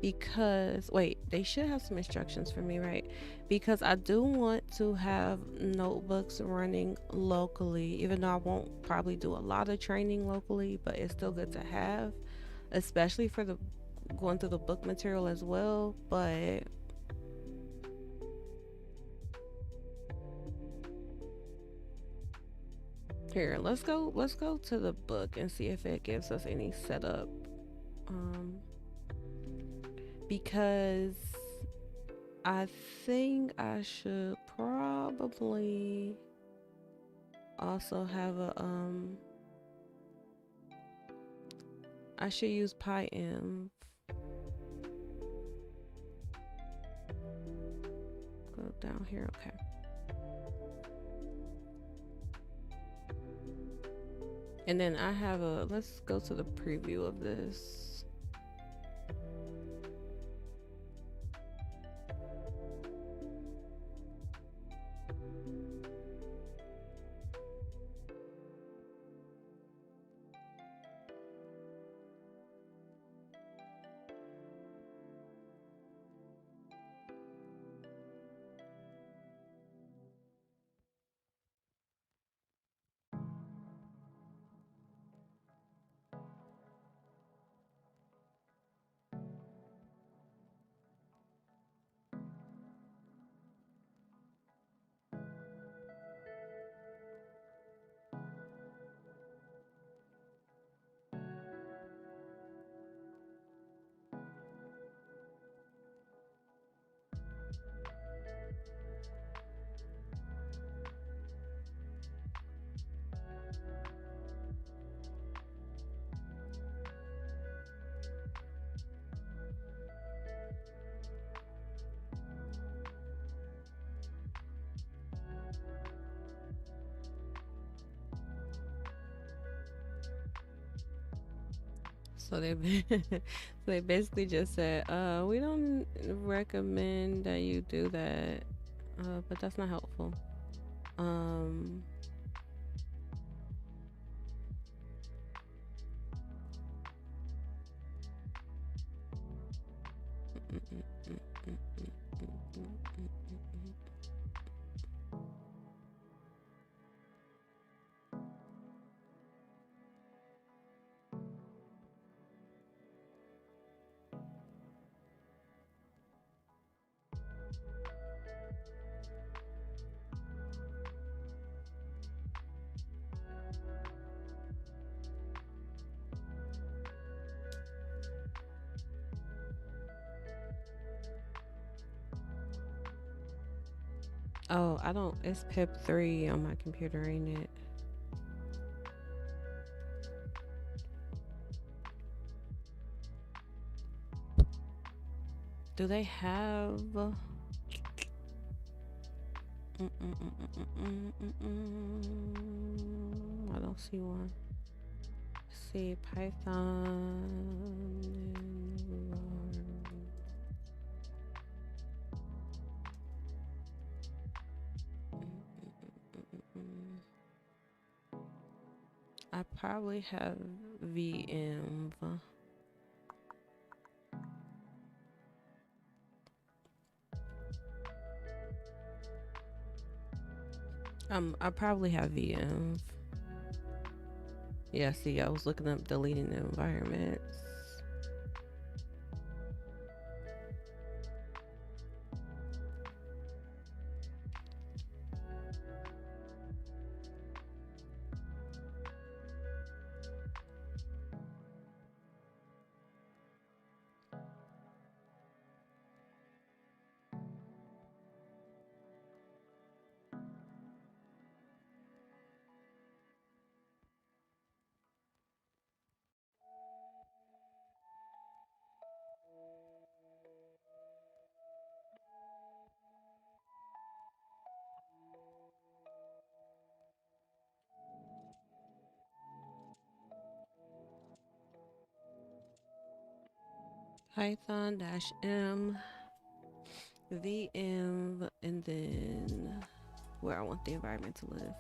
Because, wait, they should have some instructions for me, right? Because I do want to have notebooks running locally, even though I won't probably do a lot of training locally, but it's still good to have, especially for the going through the book material as well. But here, let's go to the book and see if it gives us any setup. Because I think I should probably also have a I should use PyEnv. Go down here, okay. And then I have a, let's go to the preview of this. So they so they basically just said, we don't recommend that you do that, but that's not helpful. Um, Oh, I don't. It's pip 3 on my computer, ain't it? Do they have? I don't see one. Let's see Python. I probably have VM. I probably have VM. Yeah, see, I was looking up deleting the environments. Python -m VM, and then where I want the environment to live.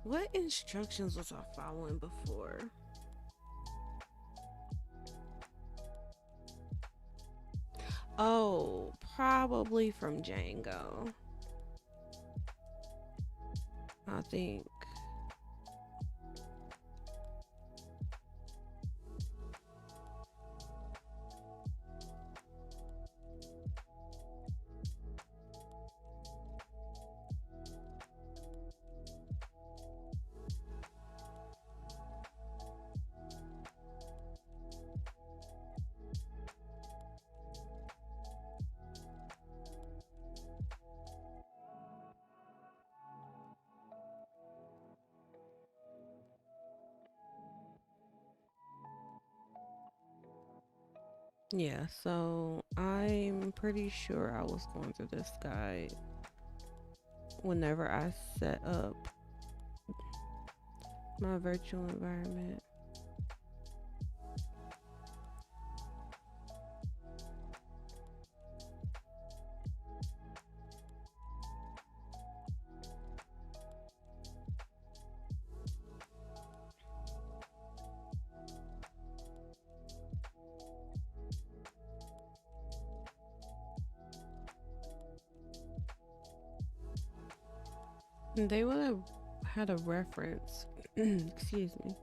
What instructions was I following before? Oh, probably from Django. I think. Yeah, so I'm pretty sure I was going through this guide whenever I set up my virtual environment. They would have had a reference. Excuse me.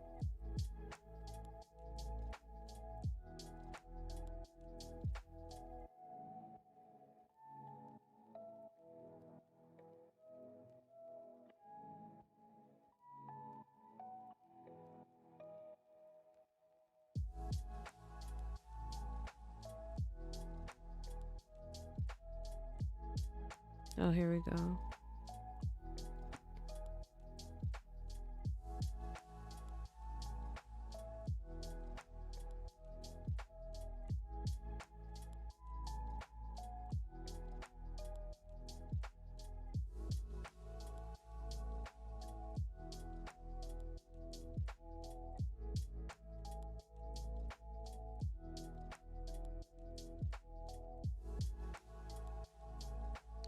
Oh, here we go.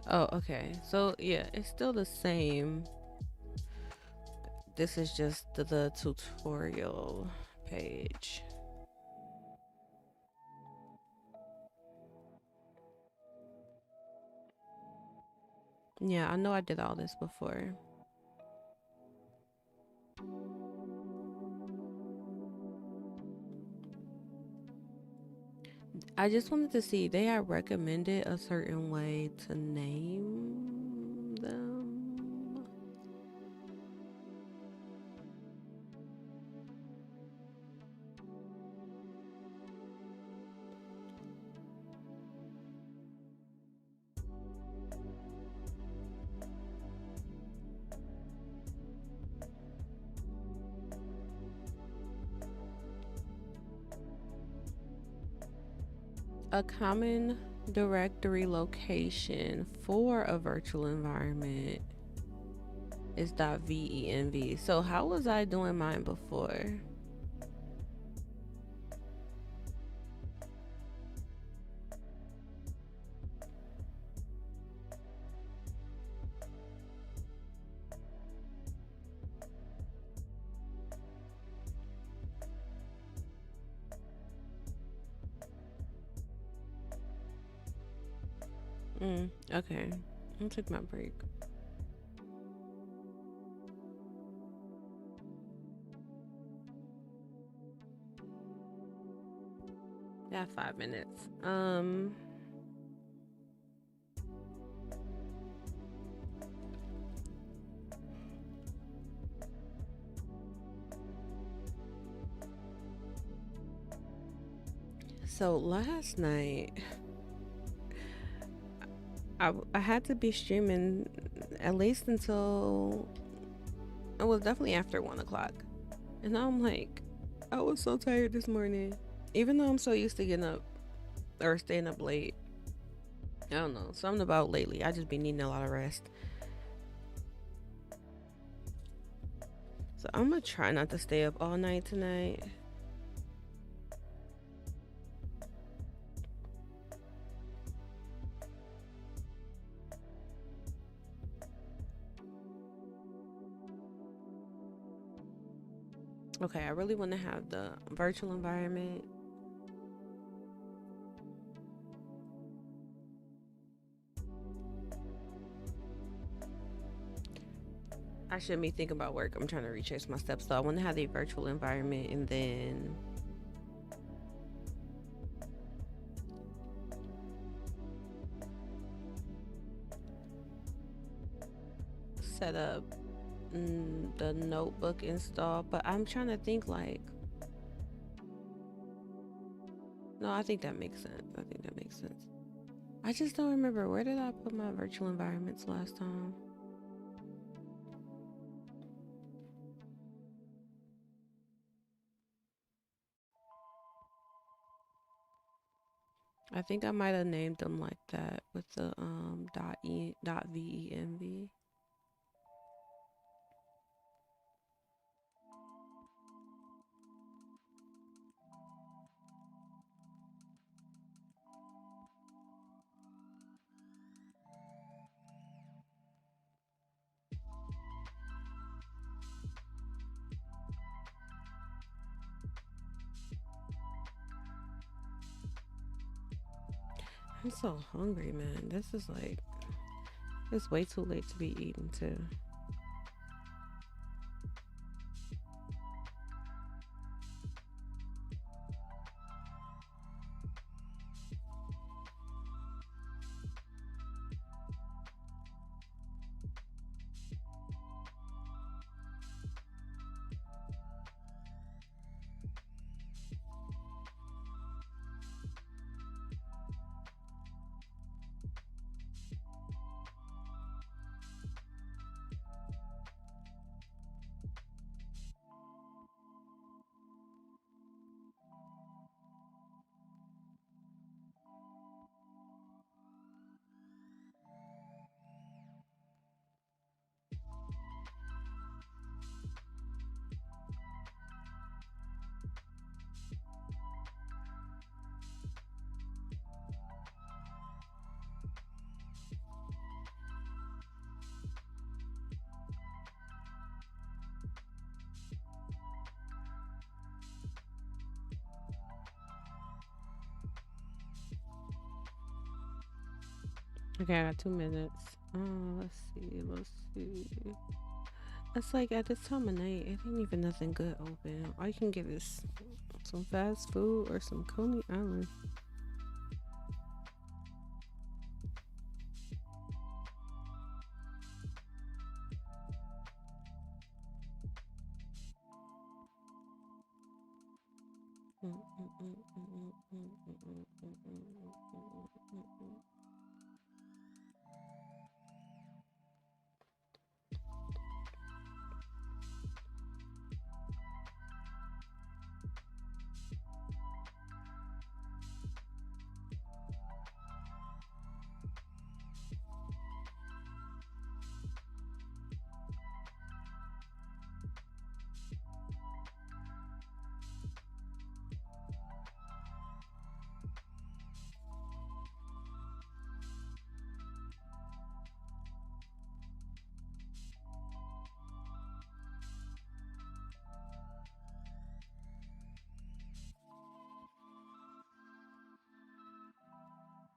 Oh, okay. So, yeah, it's still the same. This is just the tutorial page. Yeah, I know I did all this before. I just wanted to see, they had recommended a certain way to name them. A common directory location for a virtual environment is .venv. So how was I doing mine before? Okay. I'll take my break. Yeah, 5 minutes. So last night, I had to be streaming at least until it was definitely after 1 o'clock. And now I'm like, I was so tired this morning. Even though I'm so used to getting up or staying up late. I don't know. Something about lately. I just been needing a lot of rest. So I'm gonna try not to stay up all night tonight. Okay, I really want to have the virtual environment. I shouldn't be thinking about work. I'm trying to retrace my steps. So I want to have the virtual environment and then set up the notebook install. But I'm trying to think like, no, I think that makes sense. I think that makes sense. I just don't remember, where did I put my virtual environments last time? I think I might have named them like that with the .venv. I'm so hungry, man. This is like, it's way too late to be eating too. Okay, I got 2 minutes. Let's see. Let's see. It's like at this time of night, it ain't even nothing good open. All you can get is some fast food or some Coney Island.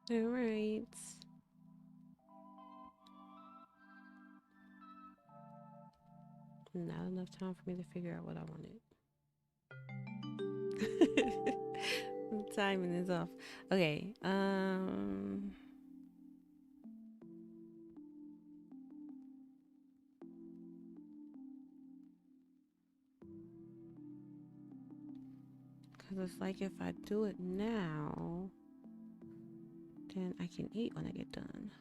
All right. Not enough time for me to figure out what I wanted. Timing is off. Okay. Cause it's like if I do it now, then I can eat when I get done.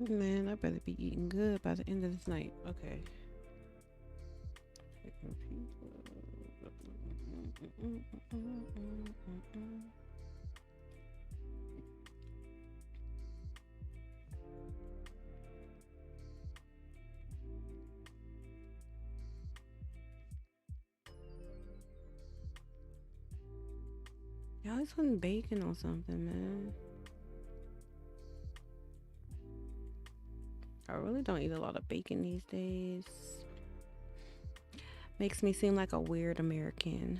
Man, I better be eating good by the end of this night. Okay. You always putting bacon on something, man. I really don't eat a lot of bacon these days. Makes me seem like a weird American.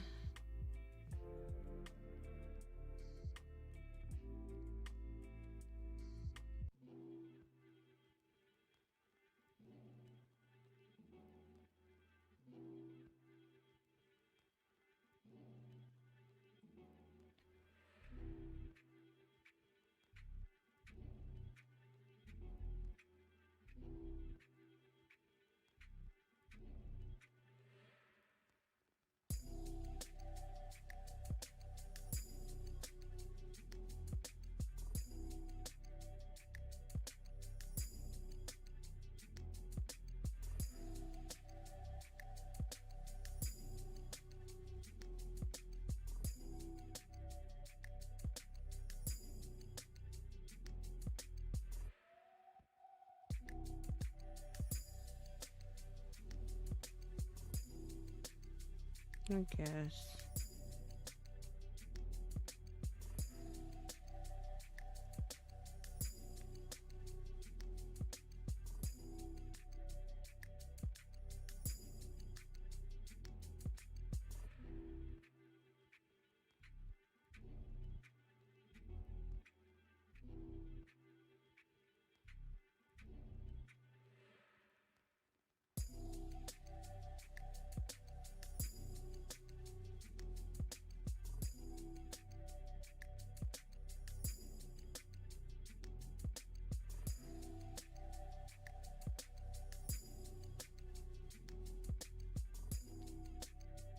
I guess.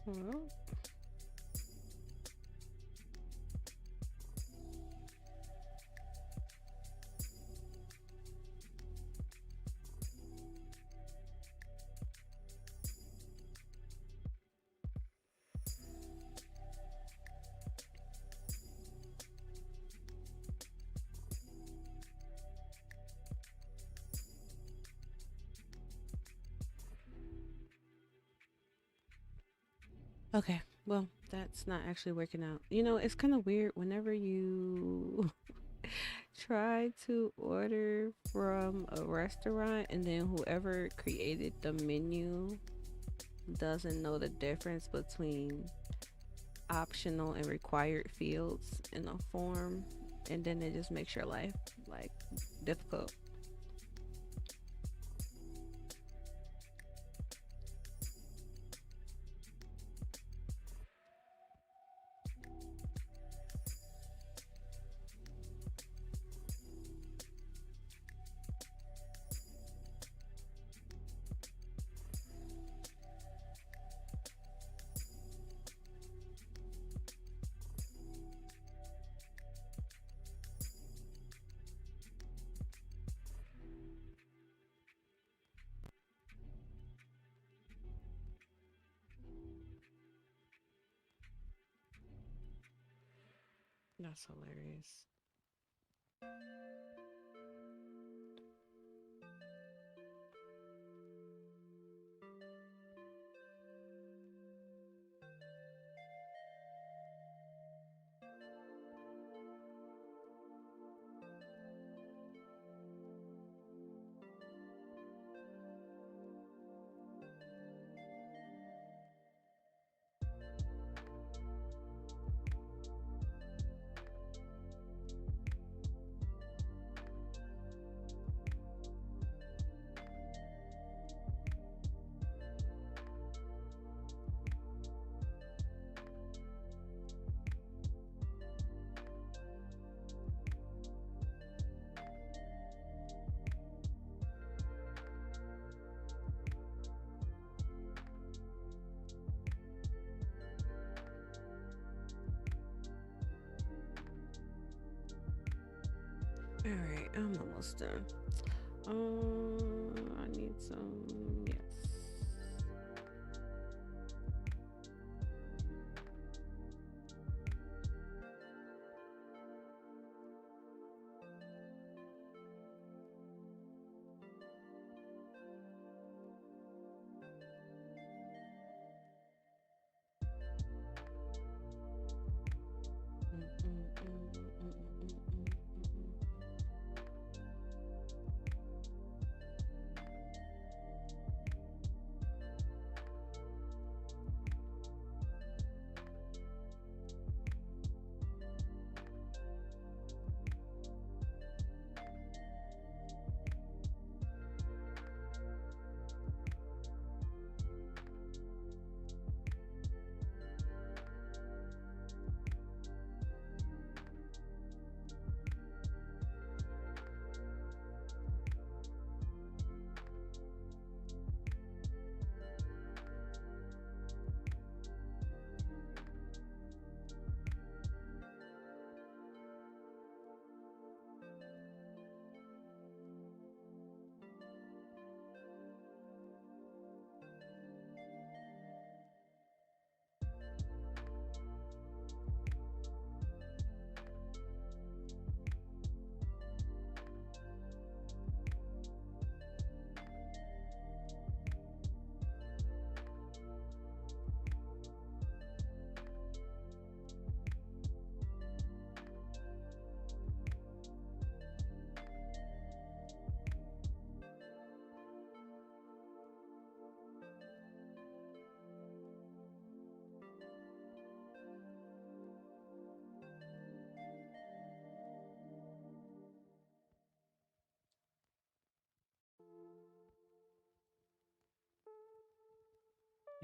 Well, okay. Well, that's not actually working out. It's kind of weird whenever you try to order from a restaurant and then whoever created the menu doesn't know the difference between optional and required fields in a form, and then it just makes your life like difficult. That's hilarious. All right, I'm almost done. I need some. Yes.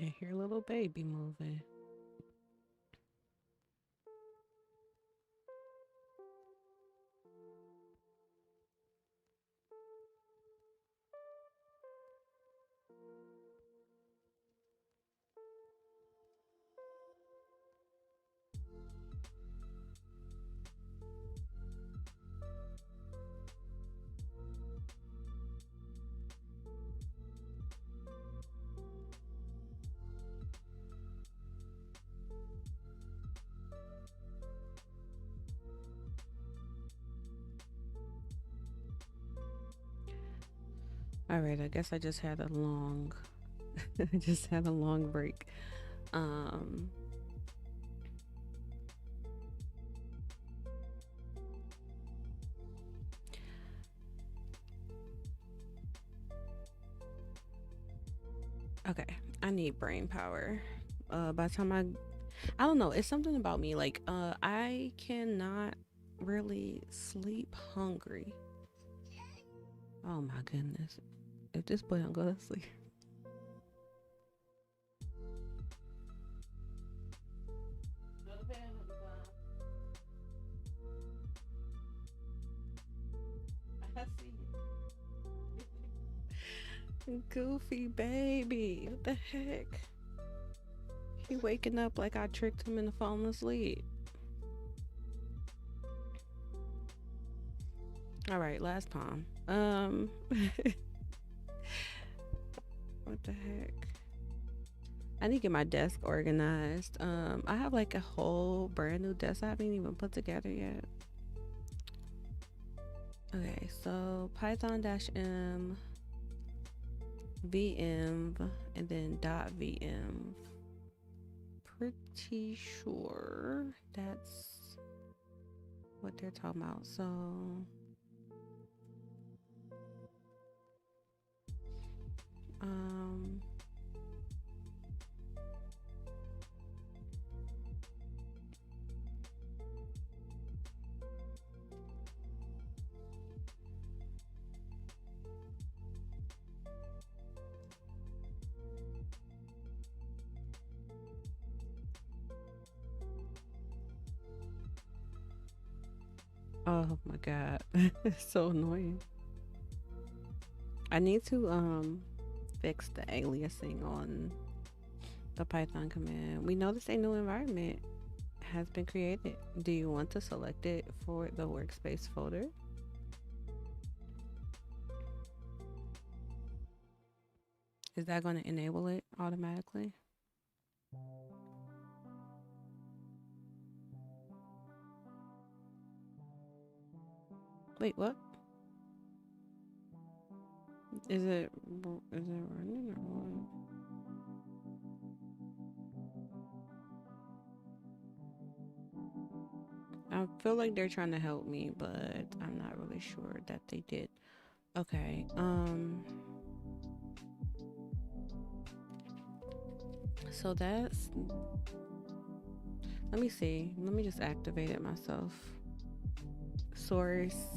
And hear little baby moving. All right, I guess I just had a long I just had a long break. Um okay, I need brain power. By the time I don't know, it's something about me like I cannot really sleep hungry. Oh my goodness. If this boy don't go to sleep. I see you. Goofy baby. What the heck? He waking up like I tricked him into falling asleep. All right, last palm. What the heck? I need to get my desk organized. I have like a whole brand new desk I haven't even put together yet. Okay, so Python -m VM and then .vm. Pretty sure that's what they're talking about. So um oh my god. It's so annoying. I need to fix the aliasing on the Python command. We noticed a new environment has been created. Do you want to select it for the workspace folder? Is that going to enable it automatically? Wait, what? Is it running or what? I feel like they're trying to help me, but I'm not really sure that they did. Okay. So that's, let me see. Let me just activate it myself. Source.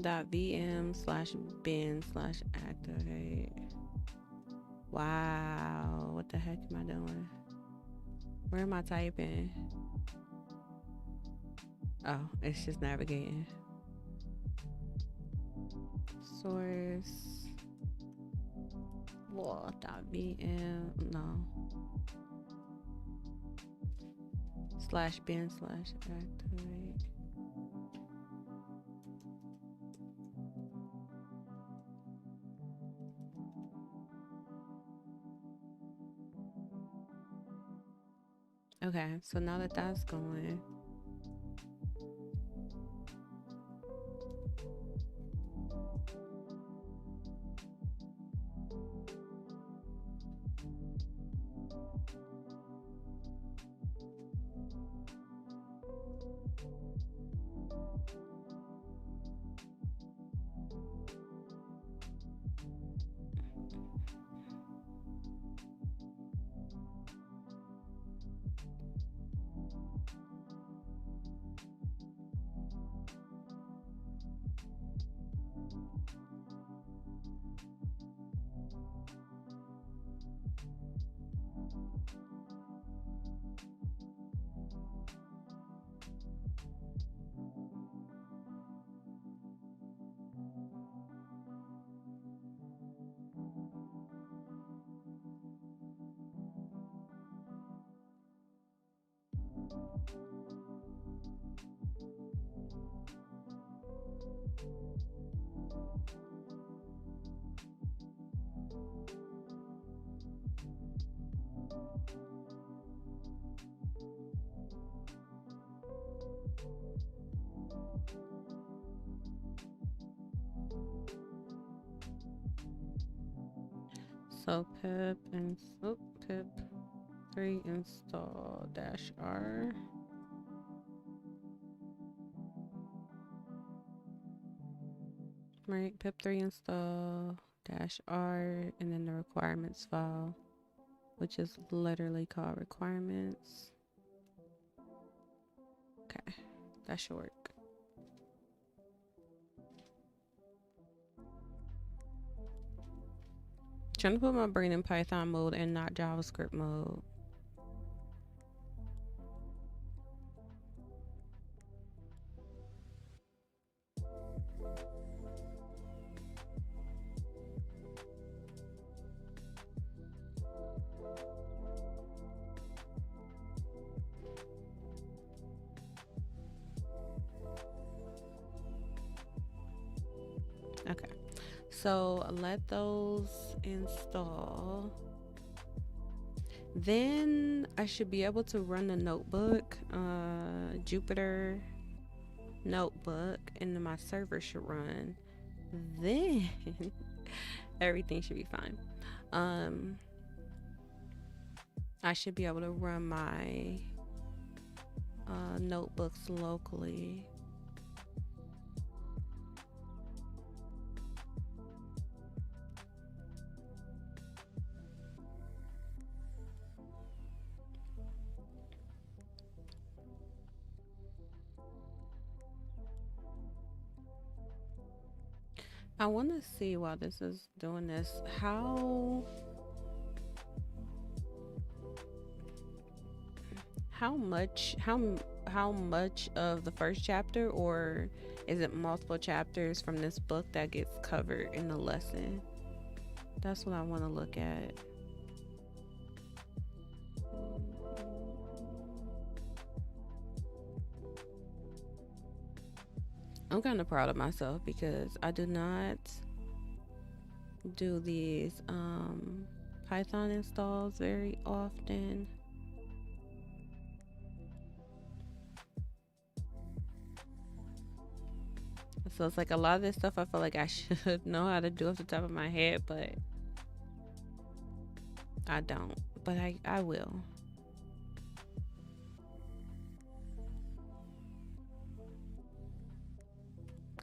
.vm/bin/activate. Wow, what the heck am I doing? Where am I typing? Oh, it's just navigating. Source. .vm. No. /bin/activate. Okay, so now that that's going, So pip and pip 3 install dash R. Right, pip 3 install dash R, and then the requirements file, which is literally called requirements. Okay, that should work. Trying to put my brain in Python mode and not JavaScript mode. Okay, so let those install. Then I should be able to run the notebook, Jupyter notebook, and then my server should run. Then everything should be fine. I should be able to run my notebooks locally. I want to see while this is doing this, how much of the first chapter, or is it multiple chapters from this book that gets covered in the lesson? That's what I want to look at. I'm kind of proud of myself because I do not do these Python installs very often. So it's like a lot of this stuff I feel like I should know how to do off the top of my head, but I don't. But I will.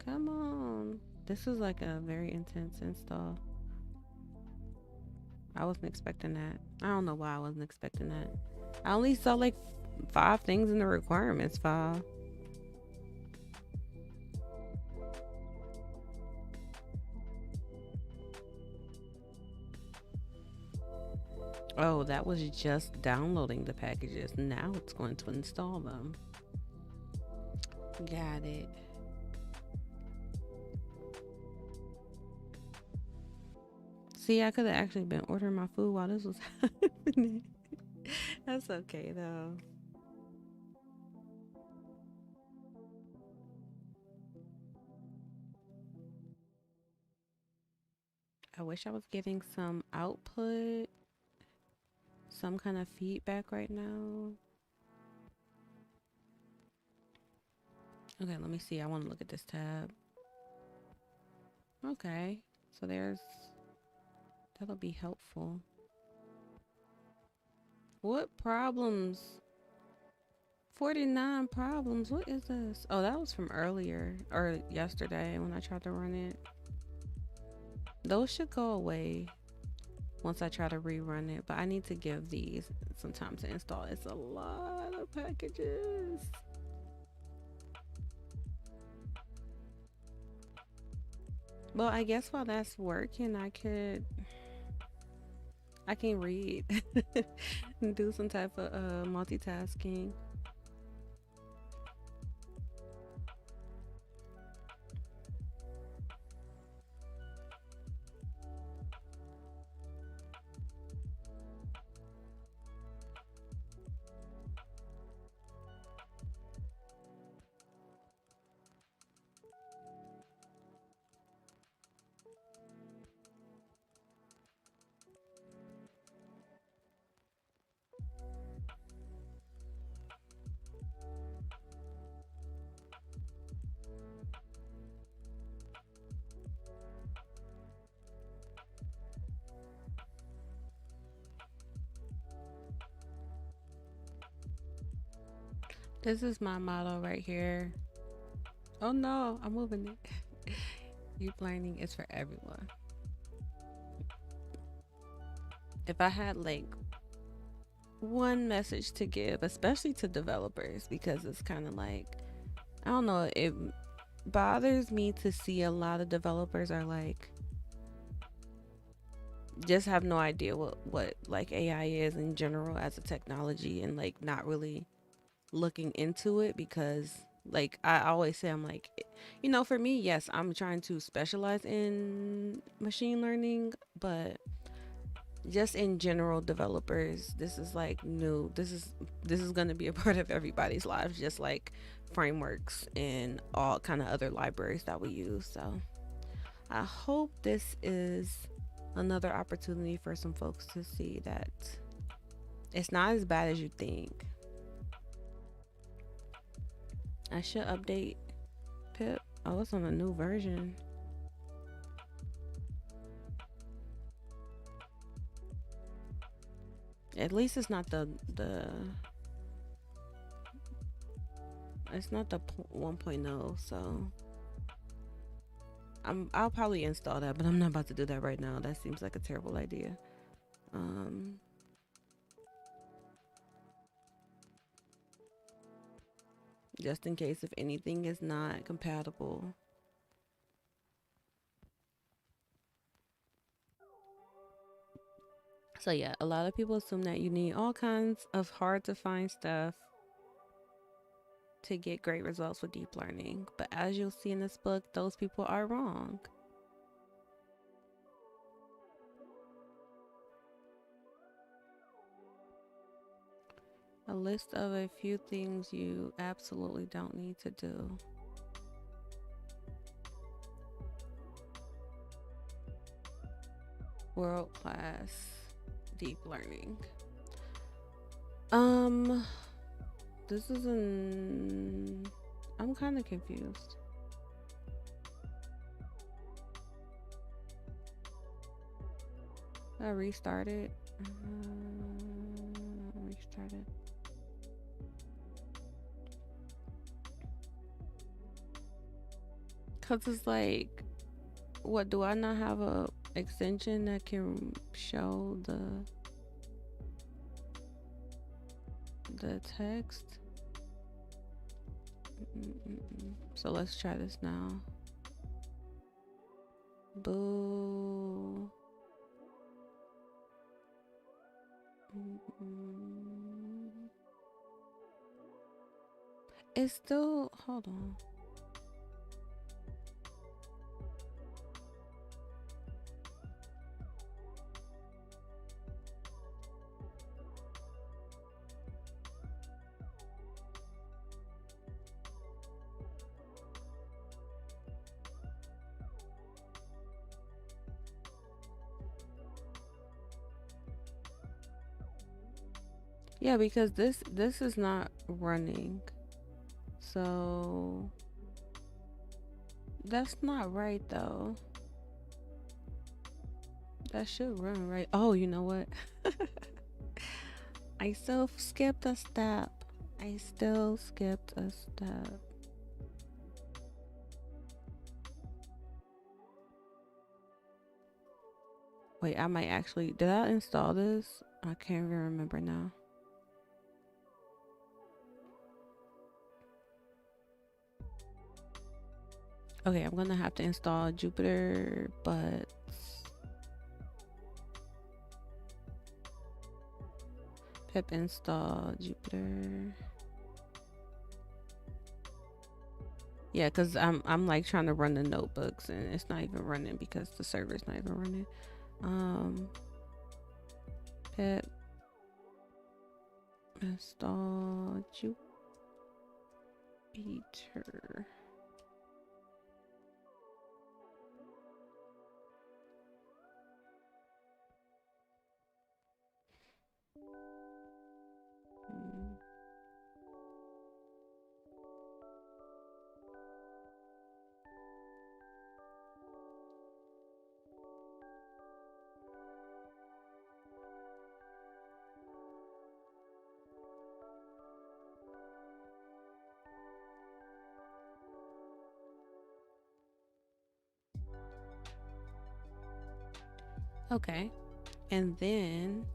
Come on. This is like a very intense install. I wasn't expecting that. I don't know why I wasn't expecting that. I only saw like 5 things in the requirements file. Oh, that was just downloading the packages. Now it's going to install them. Got it. See, I could have actually been ordering my food while this was happening. That's okay though. I wish I was getting some output, some kind of feedback right now. Okay, let me see. I want to look at this tab. Okay, so that'll be helpful. What problems? 49 problems. What is this? Oh, that was from earlier or yesterday when I tried to run it. Those should go away once I try to rerun it, but I need to give these some time to install. It's a lot of packages. Well, I guess while that's working, I can read and do some type of multitasking. This is my motto right here. Oh no, I'm moving it. Deep learning is for everyone. If I had like one message to give, especially to developers, because it's kind of like, I don't know, it bothers me to see a lot of developers are like, just have no idea what like AI is in general as a technology, and like not really looking into it. Because like I always say, I'm like, for me, yes, I'm trying to specialize in machine learning, but just in general, developers, this is like new, this is going to be a part of everybody's lives, just like frameworks and all kind of other libraries that we use. So I hope this is another opportunity for some folks to see that it's not as bad as you think. I should update Pip. Oh, it's on a new version. At least it's not the it's not the 1.0. So I'll probably install that, but I'm not about to do that right now. That seems like a terrible idea. Um, just in case if anything is not compatible. So yeah, a lot of people assume that you need all kinds of hard to find stuff to get great results with deep learning. But as you'll see in this book, those people are wrong. A list of a few things you absolutely don't need to do. World class deep learning. Um, this is an. I'm kind of confused. I restarted. Restarted. Cause it's like, what, do I not have a extension that can show the text? So let's try this now. Boo. It's still, hold on. Yeah, because this is not running. So that's not right though. That should run right. Oh, you know what? I still skipped a step. I still skipped a step. Wait, I might actually, did I install this? I can't even remember now. Okay, I'm gonna have to install Jupyter, but pip install Jupyter. Yeah, cause I'm like trying to run the notebooks and it's not even running because the server's not even running. Pip install Jupyter. Okay. And then,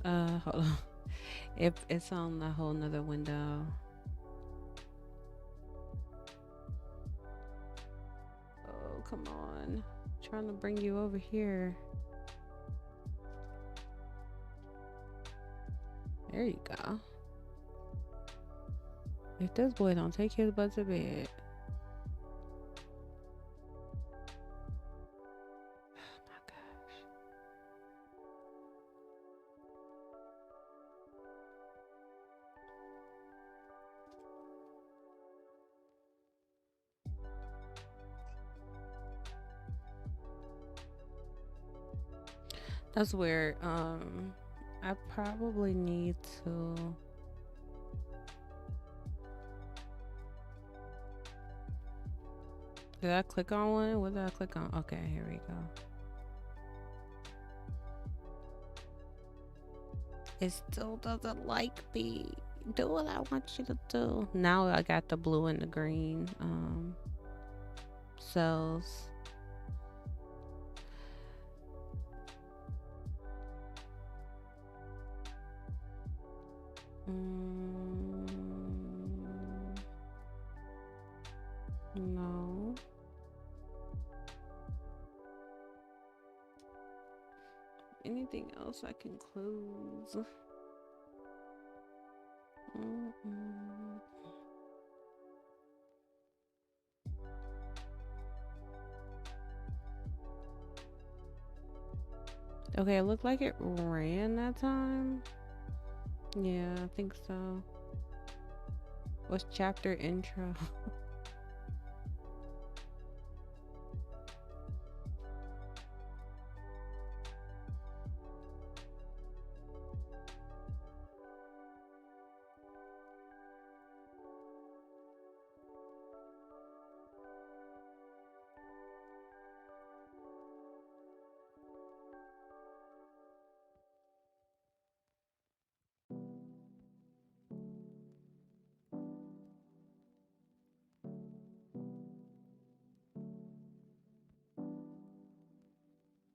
hold on. If it's on a whole nother window. Oh, come on. Trying to bring you over here. There you go. If this boy don't take his butt to bed. Oh my gosh. That's weird. I probably need to. Did I click on one? What did I click on? Okay, here we go. It still doesn't like me. Do what I want you to do. Now I got the blue and the green cells. No. Anything else I can close? Okay, it looked like it ran that time. Yeah, I think so. What's chapter intro?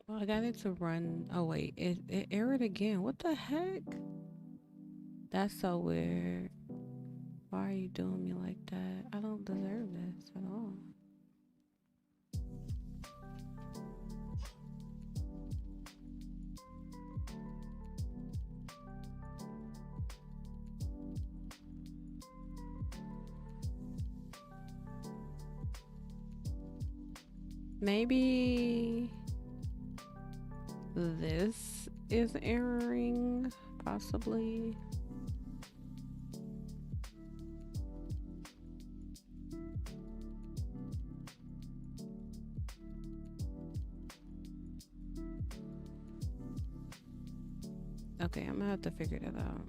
Well, I got it to run. Oh wait, it errored again. What the heck? That's so weird. Why are you doing me like that? I don't deserve this at all. Maybe this is erroring, possibly. Okay, I'm gonna have to figure that out.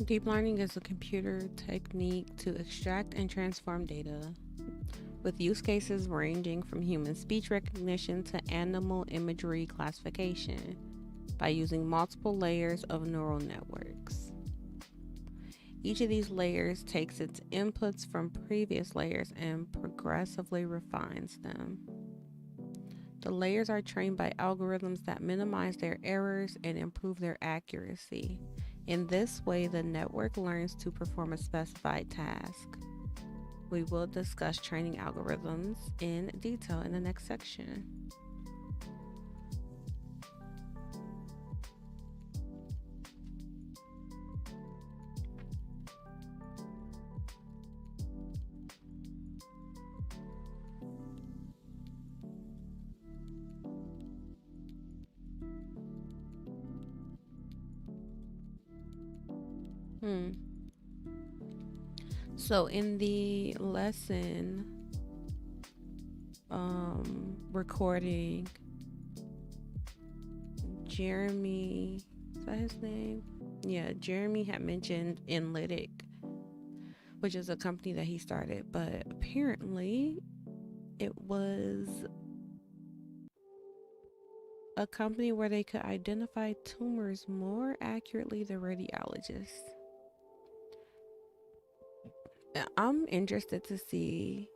Deep learning is a computer technique to extract and transform data, with use cases ranging from human speech recognition to animal imagery classification, by using multiple layers of neural networks. Each of these layers takes its inputs from previous layers and progressively refines them. The layers are trained by algorithms that minimize their errors and improve their accuracy. In this way, the network learns to perform a specified task. We will discuss training algorithms in detail in the next section. Hmm. So in the lesson recording, Jeremy, is that his name? Yeah, Jeremy had mentioned Enlitic, which is a company that he started, but apparently it was a company where they could identify tumors more accurately than radiologists. I'm interested to see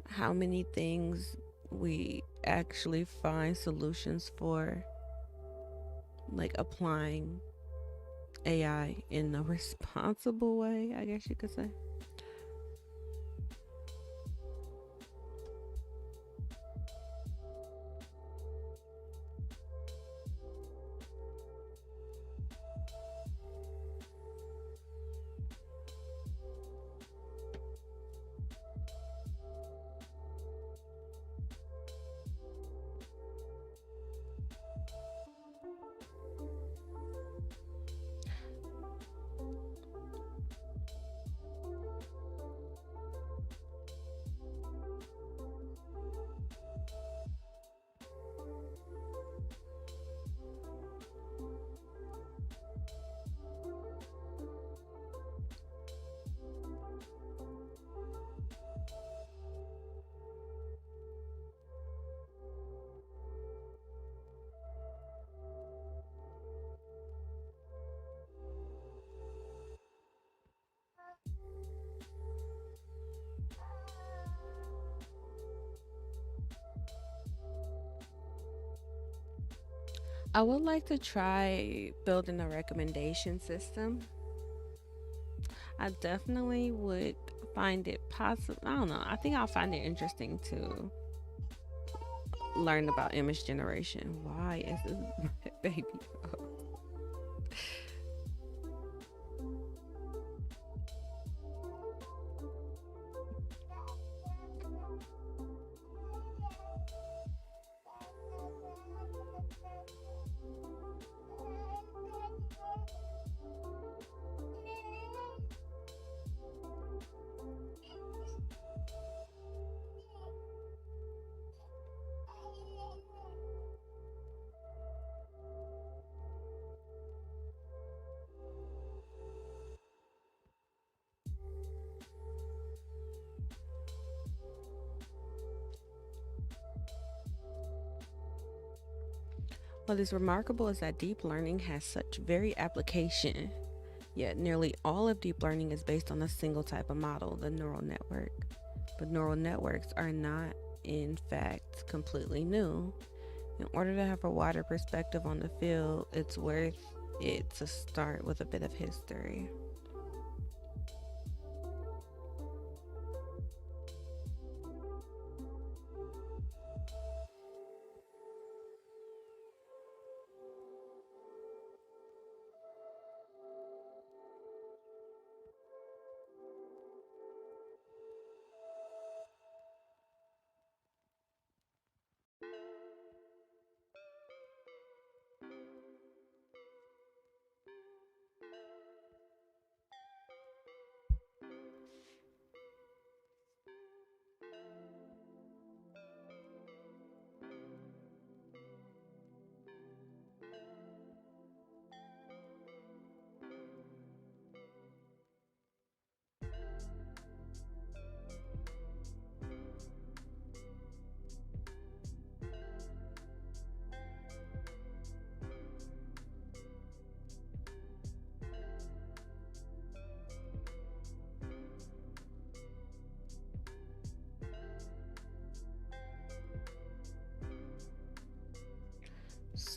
how many things we actually find solutions for, like applying AI in a responsible way, I guess you could say. I would like to try building a recommendation system. I definitely would find it possible. I don't know. I think I'll find it interesting to learn about image generation. Why is this baby up? What is remarkable is that deep learning has such varied application, yet nearly all of deep learning is based on a single type of model, the neural network. But neural networks are not, in fact, completely new. In order to have a wider perspective on the field, it's worth it to start with a bit of history.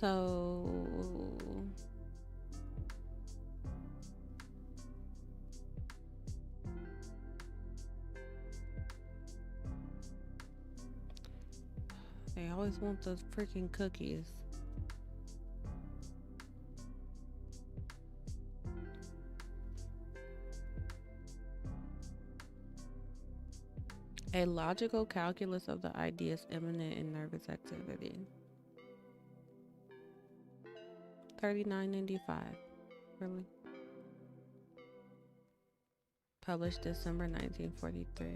So, They always want those freaking cookies. A logical calculus of the ideas imminent in nervous activity. 39.95. Really? Published December 1943.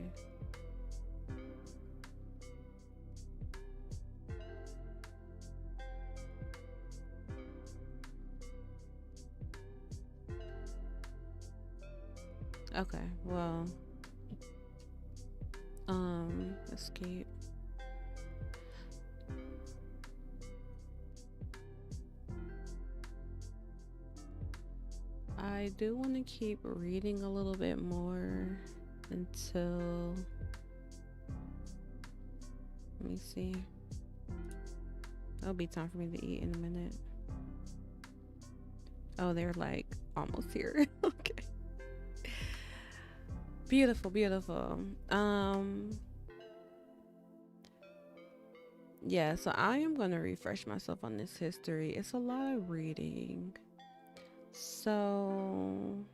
Okay, well, escape. I do want to keep reading a little bit more until, let me see. It'll be time for me to eat in a minute. Oh, they're like almost here. Okay. Beautiful, beautiful. Yeah, so I am going to refresh myself on this history. It's a lot of reading. So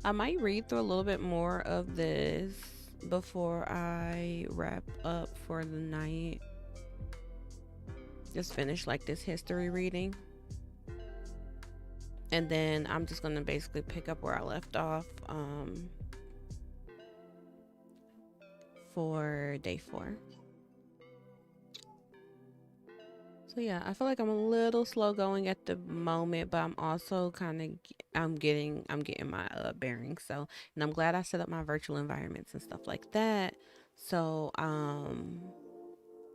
I might read through a little bit more of this before I wrap up for the night. Just finish like this history reading. And then I'm just going to basically pick up where I left off for day 4. So yeah, I feel like I'm a little slow going at the moment, but I'm also kind of I'm getting my bearings. So, and I'm glad I set up my virtual environments and stuff like that. So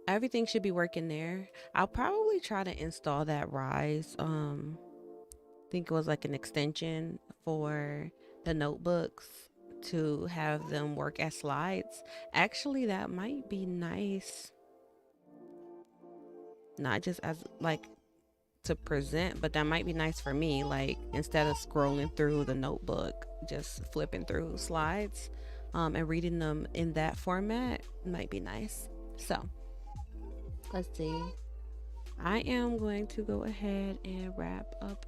everything should be working there. I'll probably try to install that Rise. I think it was like an extension for the notebooks to have them work as slides. Actually, that might be nice. Not just as like to present, but that might be nice for me. Like instead of scrolling through the notebook, just flipping through slides and reading them in that format might be nice. So let's see. I am going to go ahead and wrap up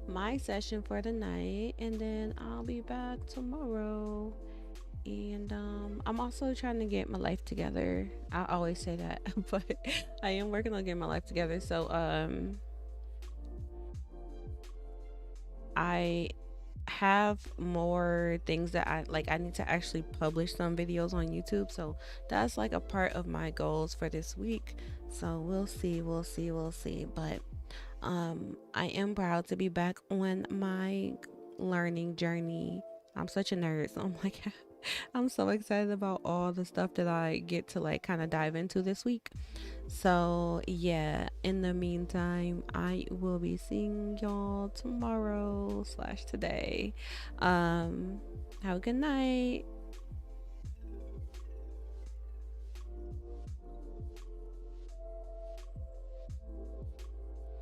my session for the night, and then I'll be back tomorrow. And I'm also trying to get my life together. I always say that, but I am working on getting my life together. So I have more things that I need to actually publish some videos on YouTube. So that's like a part of my goals for this week. So we'll see. But I am proud to be back on my learning journey. I'm such a nerd, so I'm like I'm so excited about all the stuff that I get to like kind of dive into this week. So yeah, in the meantime, I will be seeing y'all tomorrow / today. Have a good night.